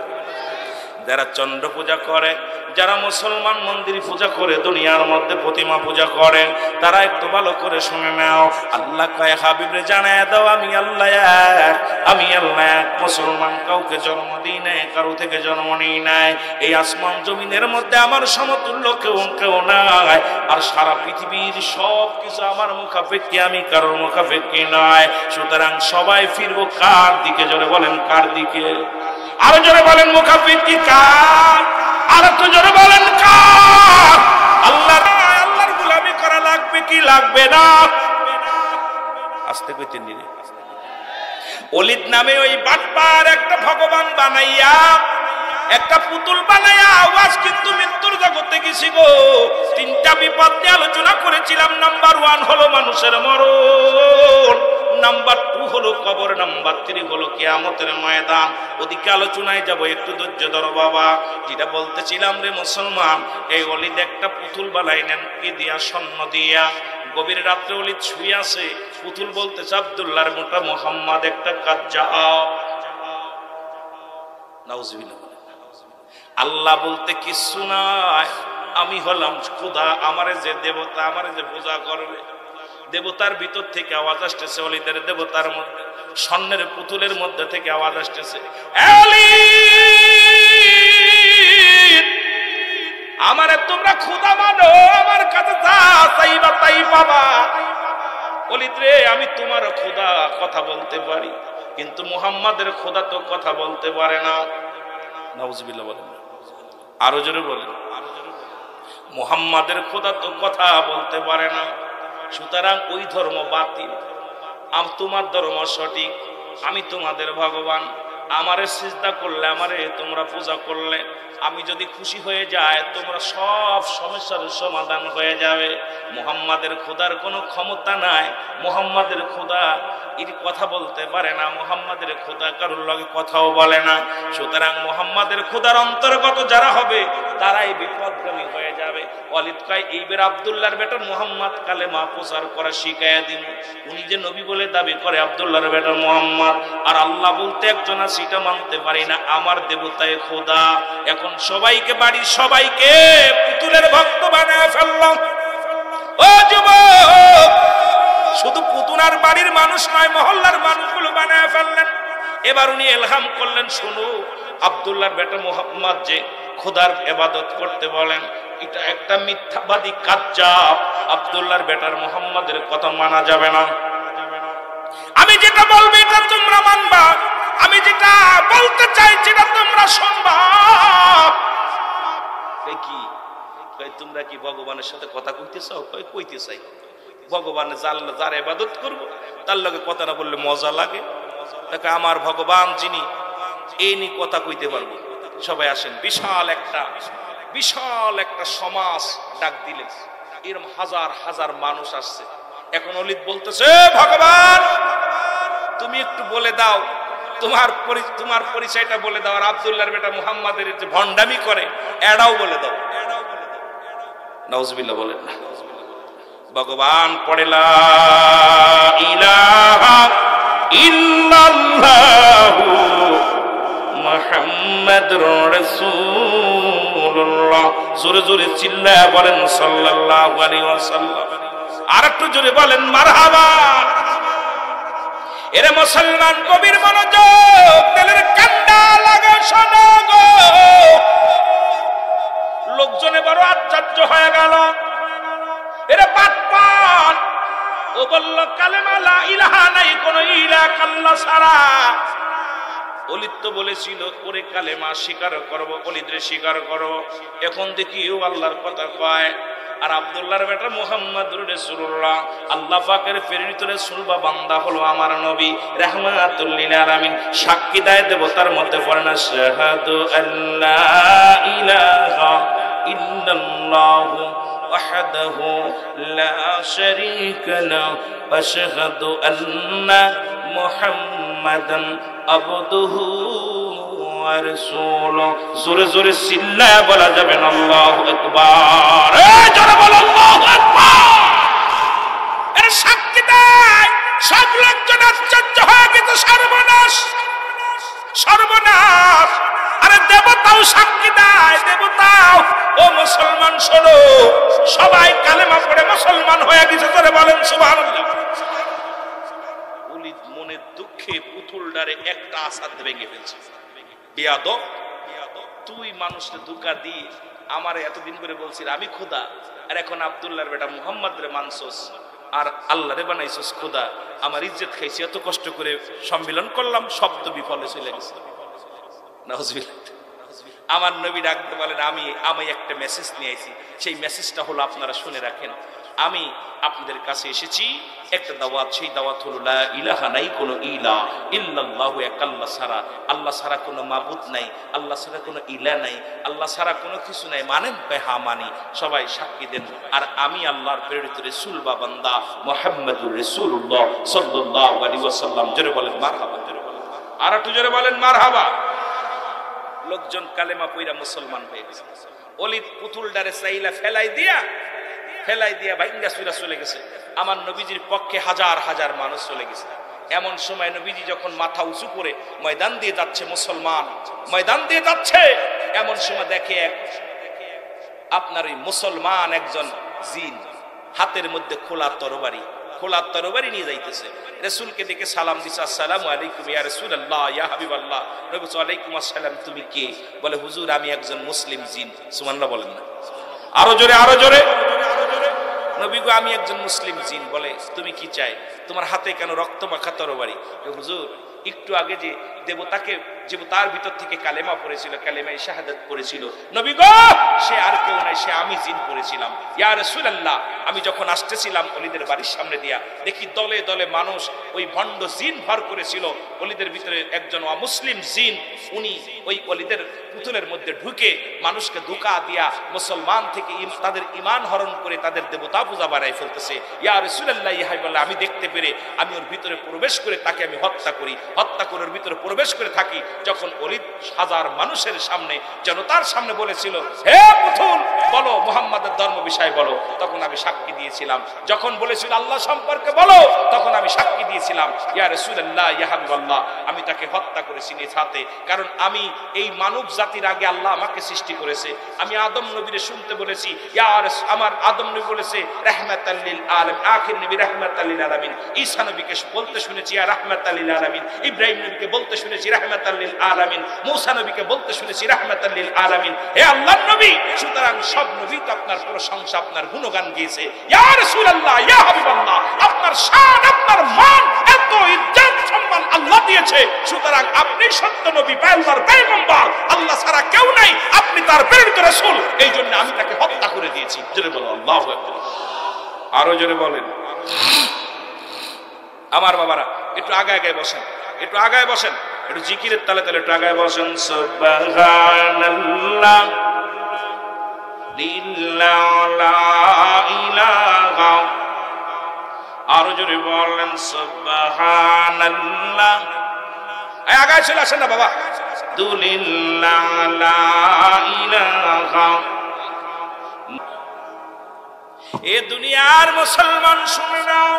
যারা চন্দ্র পূজা করে, যারা মুসলমান মন্দির পূজা করে, দুনিয়ার মধ্যে প্রতিমা পূজা করে, তারা একটু ভালো করে শুনে নাও। আল্লাহ কয়, হাবিবরে জানায় দাও আমি আল্লাহ এক, আমি আল্লাহ এক। মুসলমান কাউকে জন্ম দিই নাই, কারো থেকে জন্ম নিই নাই। এই আসমান জমিনের মধ্যে আমার সমতুল্য কেউ কেউ নাই। আর সারা পৃথিবীর সব কিছু আমার মুখাপেক্ষী, আমি কারোর মুখাপেক্ষী নয়। সুতরাং সবাই ফিরবো কার দিকে? জোরে বলেন, কার দিকে? আরো জোরে বলেন, মুখাপেক্ষী কার? আর একটু জোরে বলেন, কার? আল্লাহ। আল্লাহর গোলামি করা লাগবে কি লাগবে না? আস্তে কইতেন দিনে। ওলীদ নামে ওই বাটপার একটা ভগবান বানাইয়া, একটা পুতুল বানাইয়া আওয়াজ কিন্তু মৃত্যুর জগতে গেছি গো। তিনটা বিপদ নিয়ে আলোচনা করেছিলাম। নাম্বার 1 হলো মানুষের মরণ, নাম্বার 2 হলো কবর, নাম্বার 3 হলো কিয়ামতের ময়দান। ওদিকে আলোচনায় যাব, একটু ধৈর্য ধরো বাবা। যেটা বলতেছিলাম রে মুসলমান, এই অলিদ একটা পুতুল বানাইলেন কি দিয়া? স্বর্ণ দিয়া। গভীর রাত্রে অলিদ শুয়ে আছে, পুতুল বলতেছে আব্দুল্লাহর মোটা মুহাম্মদ একটা কাজ যাও। নাউজুবিল্লাহ। আল্লাহ বলতে কিছু নাই, আমি হলাম খোদা। আমারে যে দেবতা, আমারে যে পূজা করবে, দেবতার ভিতর থেকে আওয়াজ আসতেছে, অলিদের দেবতার মধ্যে স্বর্ণের পুতুলের মধ্যে থেকে আওয়াজ আসতেছে, আমারে তোমরা খোদা মানো, আমার কাছে যা চাইবা তাই পাবা। অলিদ রে, আমি তোমার খোদা, কথা বলতে পারি, কিন্তু মুহাম্মাদের খোদা তো কথা বলতে পারে না। নাউজুবিল্লাহ বলেন, আরো জোরে বলেন। মুহাম্মাদের খোদা তো কথা বলতে পারে না, সুতরাং ওই ধর্ম বাতিল। তোমার ধর্ম সঠিক, আমি তোমাদের ভগবান। আমারে সিজদা করলে, আমারে তোমরা পূজা করলে, আমি যদি খুশি হয়ে যায়, তোমরা সব সমস্যার সমাধান হয়ে যাবে। মুহাম্মাদের খোদার কোনো ক্ষমতা নাই, মুহাম্মাদের খোদা এর কথা বলতে পারে না, মুহাম্মাদের খোদা কারোর লগে কথাও বলে না। সুতরাং মুহাম্মাদের খোদার অন্তর্গত যারা হবে তারাই বিপদগামী হয়ে যাবে। ওয়ালিদ কয়, এইবার আব্দুল্লাহর বেটা মুহাম্মদ কালেমা প্রচার করা শিখাইয়া দিন। উনি যে নবী বলে দাবি করে আব্দুল্লাহর বেটা মুহাম্মদ, আর আল্লাহ বলতে একজন আছে, সেটা মানতে পারি না, আমার দেবতায় খোদা। এখন সবাইকে, বাড়ির সবাইকে পুতুলের ভক্ত বানায় ফেললাম। ও যুবক, শুধু পুতুলার বাড়ির মানুষ নয়, মহল্লার মানুষগুলো বানায় ফেললেন। এবার উনি এলহাম করলেন, শোনো, আব্দুল্লাহর বেটা মুহাম্মদ যে খোদার ইবাদত করতে বলেন, এটা একটা মিথ্যাবাদী কাজ্জাব। আব্দুল্লাহর বেটার মুহাম্মাদের কথা মানা যাবে না। আমি যেটা বলবো এটা তোমরা মানবা, আমি যেটা বলতে চাই সেটা তোমরা শুনবা। কি তোমরা কি ভগবানের সাথে কথা কইতে চাও? কইতে চাই। ভগবানের যার ইবাদত করবো তার লগে কথা না বললে মজা লাগে। দেখো, আমার ভগবান যিনি, এই নিয়ে কথা কইতে পারবো। সবাই আসেন, বিশাল একটা সমাজ ডাক দিলেন, এরকম হাজার হাজার মানুষ আসছে। এখন অলিদ বলতেছে, ভগবান তুমি একটু বলে দাও, তোমার পরিচয়টা বলে দাও, আর আব্দুল্লাহর বেটা মুহাম্মাদের যে ভণ্ডামি করে এটাও বলে দাও। নাউজুবিল্লাহ বলেন না। ভগবান পড়ে, লা ইলাহা ইল্লাল্লাহু মুহাম্মাদুর রাসূলুল্লাহ। জোরে জোরে চিল্লায়া বলেন সাল্লাল্লাহু আলাইহি ওয়াসাল্লাম। আর একটু জোরে বলেন মারহাবা। এরে মুসলমান, কবির মনোযোগ, তেলের কান্ডা লাগে শোনো গো। লোকজনে বড় আশ্চর্য হয়ে গেল। এরে পাটপাট, ও বলল কালেমা লা ইলাহা, নাই কোন ইলাহ আল্লাহ ছাড়া। অলিদ তো বলেছিল, ওরে কালেমা স্বীকার করবো, অলিদরে স্বীকার করবো। এখন দেখি ও আল্লাহর কথা কয়। আর আব্দুল্লাহর বেটা মুহাম্মাদুর রাসূলুল্লাহ, আল্লাহ পাকের প্রেরিত রাসূল বা বান্দা হলো আমার নবী রাহমাতুল লিল আলামিন। সাক্ষী দেয় দেবতার মধ্যে পড়ে না, শাহাদু আল্লা ইলাহা ইল্লাল্লাহু ওয়াহদাহু লা শারীকা লাহু ওয়া আশহাদু আন্না মুহাম্মাদান আবদুহু ওয়া রাসূলুহু। জোরে জোরে চিল্লায়া বলা যাবে না আল্লাহু আকবার। এই জোরে বলো আল্লাহু আকবার। এর সাক্ষী দেয়, সব লোকজন আশ্চর্য হয়ে গেছে। সর্বনাশ, সর্বনাশ। আরে দেবতাও সাক্ষী দেয়, দেবতাও। ও মুসলমান শোনো, সবাই কালেমা পড়ে মুসলমান হয়ে গেছে। জোরে বলেন সুবহানাল্লাহ। অলিদ মনের দুঃখে পুতুলটারে একটা আসাদ ভেঙে ফেলছে। বেয়াদব, তুই মানুষকে ধোঁকা দিয়ে আমার এতদিন করে বলছিস আমি খোদা, আর এখন আব্দুল্লাহর বেটা মুহাম্মদ রে মানছস, আর আল্লাহ রে বানাইছস খোদা। আমার ইজ্জত খাইছি, এত কষ্ট করে সম্মিলন করলাম, সব তো বিফলে চলে গেছে। নাউজুবিল্লাহ। আমার নবী ডাকতে বলেন, আমি একটা মেসেজ নিয়ে আইছি, সেই মেসেজটা হলো আপনারা শুনে রাখেন। আমি আপনাদের কাছে এসেছি একটা দাওয়াত, সেই দাওয়াত হলো লা ইলাহা, নাই কোনো ইলা, ইল্লাল্লাহু, এক আল্লাহ ছাড়া, আল্লাহ ছাড়া কোনো মাবুদ নাই, আল্লাহ ছাড়া কোনো ইলা নাই, আল্লাহ ছাড়া কোনো কিছু নাই। মানেন? হ্যাঁ মানি। সবাই সাক্ষী দেন। আর আমি আল্লাহর প্রেরিত রাসূল বা বান্দা মুহাম্মদুর রাসূলুল্লাহ সাল্লাল্লাহু আলাইহি ওয়াসাল্লাম। জোরে বলেন মারহাবা। আর একটু জোরে বলেন মারহাবা। লোকজন কালেমা পয়রা মুসলমান হয়ে গেছে। অলিদ পুতুলডারে চাইলা ফেলাই দিয়া ভাইঙ্গা চুরা চলে গেছে। আমার নবীজির পক্ষে হাজার হাজার মানুষ চলে গেছে। এমন সময় নবীজি যখন মাথা উঁচু করে ময়দান দিয়ে যাচ্ছে, মুসলমান ময়দান দিয়ে যাচ্ছে, এমন সময় দেখে আপনার ওই মুসলমান একজন জিন হাতের মধ্যে খোলা তরবারি নিয়ে যাইতেছে। রাসূলকে দেখে সালাম দিছে, আসসালামু আলাইকুম ইয়া রাসূলুল্লাহ, ইয়া হাবিবাল্লাহ। নবী ওয়ালাইকুম আসসালাম, তুমি কে? বলে হুজুর আমি একজন মুসলিম জিন। সুবহানাল্লাহ বলেন না, আরো জোরে। নবী গো আমি একজন মুসলিম জিন। বলে তুমি কি চাই? তোমার হাতে কেন রক্ত মাখা তরবারি? হুজুর একটু আগে যে দেবতার ভিতর থেকে কালেমা পড়েছিল, কালেমায়ে শাহাদাত পড়েছিল, নবী গো সে আর কেউ নাই, সে আমি জিন পড়েছিলাম। ইয়া রাসূলুল্লাহ, আমি যখন আসতেছিলাম অলিদের বাড়ির সামনে দিয়া, দেখি দলে দলে মানুষ ওই ভণ্ড জিন ভর করেছিল। অলিদের ভিতরে একজন অমুসলিম জিন, উনি ওই অলিদের পুতুলের মধ্যে ঢুকে মানুষকে ধোঁকা দিয়া মুসলমান থেকে তাদের ঈমান হরণ করে তাদের দেবতা পূজা বানায় ফেলতেছে। ইয়া রাসূলুল্লাহ, ইয়া হাবিবাল্লাহ, আমি দেখতে পেরে আমি ওর ভিতরে প্রবেশ করে তাকে আমি হত্যা করে ওর ভিতরে প্রবেশ করে থাকি। যখন অলিদ হাজার মানুষের সামনে, জনতার সামনে বলেছিল, হে পুতুল বলো মুহাম্মাদের ধর্ম বিষয় বলো, তখন আমি সাক্ষী দিয়েছিলাম। যখন বলেছিল আল্লাহ সম্পর্কে বলো, তখন আমি সাক্ষী দিয়েছিলাম। ইয়া রাসূলুল্লাহ, ইয়া হাবিবাল্লাহ, আমি তাকে হত্যা করেছি নিজ হাতে। কারণ আমি এই মানব জাতির আগে আল্লাহ আমাকে সৃষ্টি করেছে। আমি আদম নবীরে শুনতে বলেছি, আমার আদম নবী বলেছে রাহমাতাল লিল আলামিন, আখির নবী রাহমাতাল লিল আলামিন। ঈসা নবীকে বলতে শুনেছি ইয়া রাহমাতাল লিল আলামিন। ইব্রাহিম নবীকে বলতে শুনেছি রাহমাতাল লিল আলামিন। মূসা নবীকে বলতে শুনেছি রাহমাতাল লিল আলামিন। হে আল্লাহর নবী, সুতরাং সব নবী তো আপনার প্রশংসা, আপনার গুণগান গেয়েছে। ইয়া রাসূলুল্লাহ, ইয়া হাবিবাল্লাহ, আপনার শান, আপনার মান, এত ইজ্জত সম্মান আল্লাহ দিয়েছে। সুতরাং আপনি সত্য নবী, আল্লাহর পয়গম্বর, আল্লাহ ছাড়া কেউ নাই, আপনি তার প্রেরিত রাসূল। এই জন্য আমি তাকে হত্যা করে দিয়েছি। জোরে বলো আল্লাহু আকবার। আরো জোরে বলেন। আমার বাবারা একটু আগায় বসেন, একটু জিকিরের তালে একটু আগায় বসেন। সুবহানাল্লাহ, লা ইলাহা, আরো জোরে বলেন সুবহানাল্লাহ। আগায় চলে আসেন না বাবা। দুলিল্লাহ, লা ইলাহা। এ দুনিয়ার মুসলমান শুনে নাও,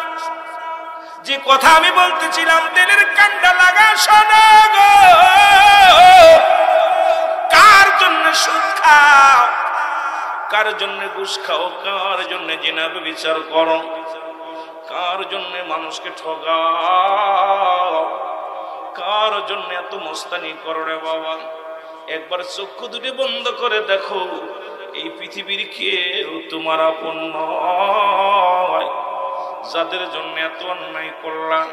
যে কথা আমি বলতেছিলাম দিলের কান্ডা লাগা শোনো গো। কার জন্য সুদ খাও, কার জন্য ঘুষ খাও, কার জন্য জিনা ব্যভিচার করো, কার জন্য মানুষকে ঠগাও, কার জন্য এত মস্তানি করো রে বাবা। একবার চক্ষু দুটি বন্ধ করে দেখো, এই পৃথিবীর কেউ তোমার আপন নয়। যাদের জন্য এত অন্যায় করলাম,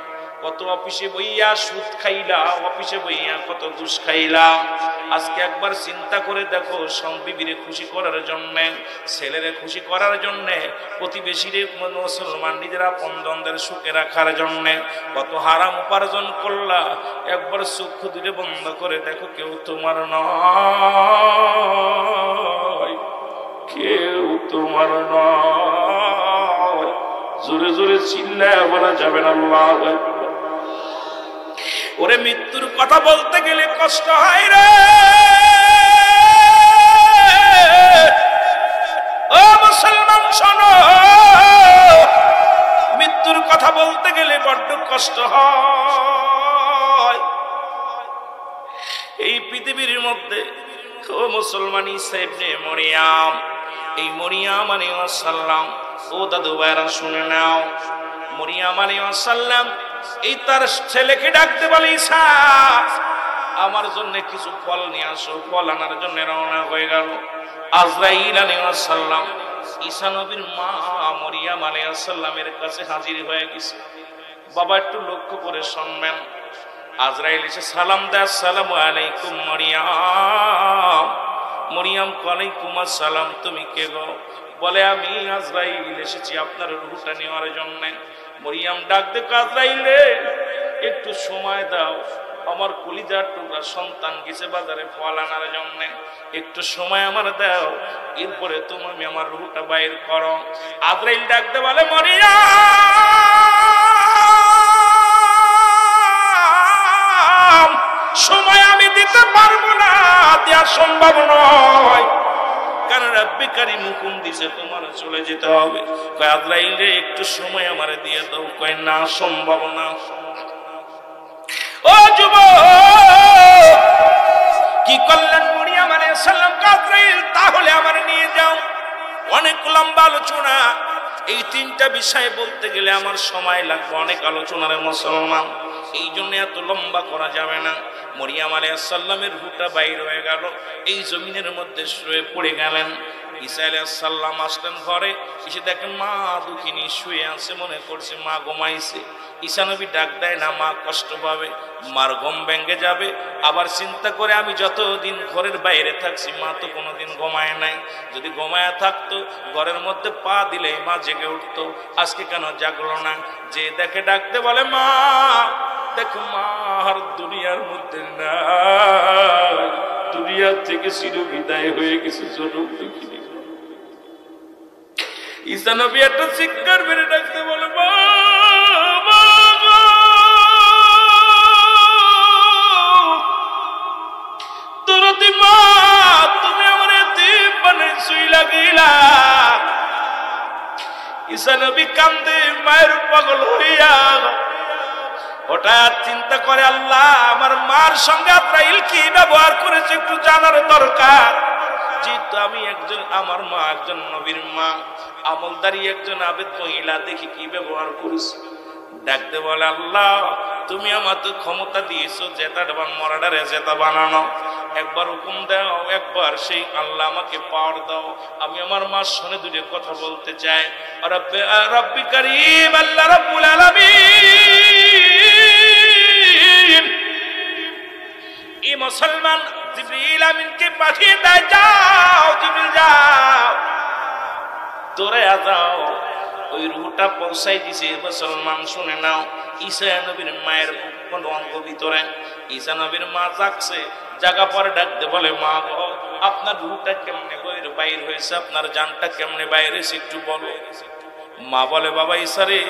কত অফিসে বইয়া সুদ খাইলা, অফিসে বইয়া কত ঘুষ খাইলা। আজকে একবার চিন্তা করে দেখো, বিবিরে খুশি করার জন্যে, ছেলেরে খুশি করার জন্যে, প্রতিবেশীরে মুসলমান নিজেরা আপনজনদের সুখে রাখার জন্যে কত হারাম উপার্জন করলা। একবার চক্ষু দুটো বন্ধ করে দেখো, কেউ তোমার নয়, কেউ তোমার নয়। জোরে জোরে চিল্লায় বলা যাবে না আল্লাহু আকবার। ওরে মৃত্যুর কথা বলতে গেলে কষ্ট হয় রে ও মুসলমান, শোনো, মৃত্যুর কথা বলতে গেলে বড্ড কষ্ট হয়। এই পৃথিবীর মধ্যে ও মুসলমান, ঈসা ইবনে মরিয়াম, এই মরিয়াম আলাইহিস সালাম, ও দাদু ভাইরা শুনে নাও, মরিয়াম আলাইহিস সালাম এই তার ছেলেকে ডাকতে বলে, ঈসা আমার জন্য কিছু ফল নিয়ে আসো। ফল আনার জন্য রওনা হয়ে গেল। আজরাইল আলাইহিস সালাম ঈসা নবীর মা মরিয়াম আলাইহিস সালামের কাছে হাজির হয়ে গেছে। বাবা একটু লক্ষ্য করে শুনবেন। আজরাইল এসে সালাম দেয়, আসসালামু আলাইকুম মরিয়াম। মরিয়াম ওয়ালাইকুম আসসালাম, তুমি কে গো? বলে আমি আজরাইল এসেছি আপনার রূহটা নেওয়ার জন্য। মরিয়ম ডাক দে, আজরাইল রে একটু সময় দাও, আমার কলিজার টুকরা সন্তান গেছে বাজারে ফল আনার জন্য, একটু সময় আমার দাও, এরপরে তুমি আমার রূহটা বাইর করো। আজরাইল ডাক দে বলে, মরিয়ম সময় আমি দিতে পারবো না, দেওয়া সম্ভব নয়, কারণ রব্বি কারীম হুকুম দিছে তোমার চলে যেতে হবে। কয় আজরাইল রে একটু সময় আমারে দিয়ে দাও। কয় না, সম্ভব না। ও যুবক, কি করলেন মরিয়ম আলাইহিস সালাম? আজরাইল তাহলে আমারে নিয়ে যাও। অনেক লম্বা আলোচনা, এই তিনটা বিষয় বলতে গেলে আমার সময় লাগবে, অনেক আলোচনার মুসলমান, এই জন্য এত লম্বা করা যাবে না। মরিয়ম আলাইহিস সালামের রূহটা বাইর হয়ে গেল, এই জমিনের মধ্যে শুয়ে পড়ে গেলেন। ঈসা আলাইহিস সালাম আসলেন ঘরে, এসে দেখেন মা দুঃখিনী শুয়ে আছে, মনে করছে মা ঘুমাইছে। ঈসা নবী ডাক দেয় না, মা কষ্ট পাবে, মার ঘুম ভেঙে যাবে। আবার চিন্তা করে আমি যতদিন ঘরের বাইরে থাকছি মা তো কোনোদিন ঘুমায় নাই, যদি ঘুমায় থাকতো ঘরের মধ্যে পা দিলে মা জেগে উঠতো, আজকে কেন জাগলো না? যে দেখে ডাকতে বলে, মা দেখো মা আর দুনিয়ার মধ্যে না, দুনিয়ার থেকে চির বিদায় হয়ে গেছে, ছোট দেখিনি। ঈসা নবী একটা চিৎকার মেরে ডাকতে বলে, মা দরদি মা, তুমি আমার এতিম বানাইছই লাগিলা। ঈসা নবী কান্দে, মায়ের পাগল হইয়া হঠাৎ চিন্তা করে, আল্লাহ আমার মার সঙ্গে আজরাইল কি ব্যবহার করেছে একটু জানার দরকার। যেহেতু আমি একজন, আমার মা একজন নবীর মা, আমলদারি একজন আবেদ মহিলা, দেখি কি ব্যবহার করেছে। ডাকতে বলে, আল্লাহ তুমি আমাকে ক্ষমতা দিয়েছো জেতাটা মরাডারে জেতা বানানো, একবার হুকুম দাও, একবার সেই আল্লাহ আমাকে পাওয়ার দাও, আমি আমার মার সঙ্গে দুটো কথা বলতে চাই। রব্বি কারীম আল্লাহ রাব্বুল আলামিন এই মুসলমান জিবরিল আমিনকে পাঠিয়ে দেয়, যাও জিবরিল যাও, তোরে যাও, ওই রূহটা পৌঁছাই দিছে। মুসলমান শুনে নাও, ঈসা নবীর মায়ের কোন অঙ্গ ভিতরে, ঈসা নবীর মা জাগছে, জাগা পরে ডাকতে বলে, মা গো আপনার রূহটা কেমনে বাইর হয়েছে, আপনার জানটা কেমনে বাইর হয়েছে একটু বলো। মা বলে, বাবা ঈসা রে,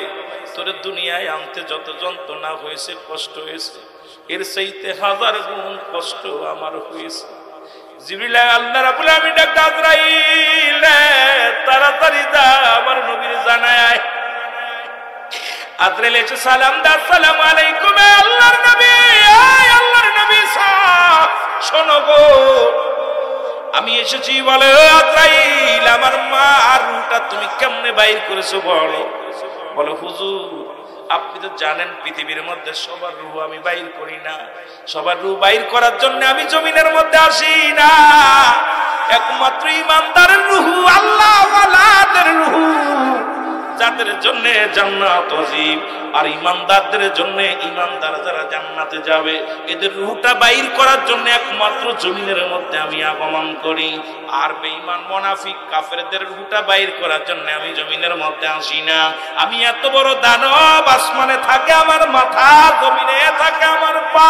তোর দুনিয়ায় আনতে যত যন্ত্রণা হয়েছে, কষ্ট হয়েছে, এর চাইতে 1000 গুণ কষ্ট আমার হয়েছে। জিবরিল আল্লাহ রাব্বুল আলামিন ডাকতে, আজরাইল তাড়াতাড়ি যা আমার নবীর জানায় আয়। আজরাইল এসে সালাম দা, আসসালামু আলাইকুম আল্লাহর নবী। আয় আল্লাহর নবী, শোনো গো আমি এসেছি। বলে, আজরাইল আমার মা আর রূহটা তুমি কেমনে বাইর করেছো বলো। বলে, হুজুর আপনি তো জানেন পৃথিবীর মধ্যে সবার রূহ আমি বাইর করি না, সবার রূহ বাইর করার জন্য আমি জমিনের মধ্যে আসি না, একমাত্র ঈমানদারের রূহ, আল্লাহ ওয়ালাদের রূহ, যাদের জন্য জান্নাত ওয়াজিব, আর ঈমানদারদের জন্য, ঈমানদার যারা জান্নাতে যাবে, এদের রূহটা বাইর করার জন্য একমাত্র জমিনের মধ্যে আমি আগমন করি। আর বেঈমান মুনাফিক কাফেরদের রূহটা বাইর করার জন্য আমি জমিনের মধ্যে আসি না। আমি এত বড় দানব, আসমানে থাকে আমার মাথা, জমিনে থাকে আমার পা,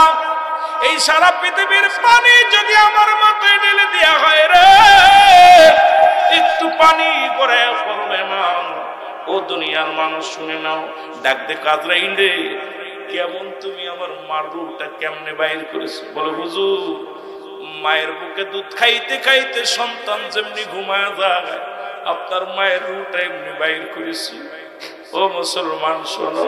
এই সারা পৃথিবীর পানি যদি আমার মাথায় ঢেলে দেওয়া হয় রে, একটু পানি করে পড়বে না। ও দুনিয়ার মানুষ শুনে নাও, ডাক দে, আজরাইল রে কেমন তুমি আমার মার রূহটা কেমনে বাইর করেছো? বলে, হুজুর মায়ের বুকে দুধ খাইতে খাইতে সন্তান যেমনি ঘুমায় যায়, আপনার মায়ের রূহটা এমনি বাইর করেছি। ও মুসলমান শোনো।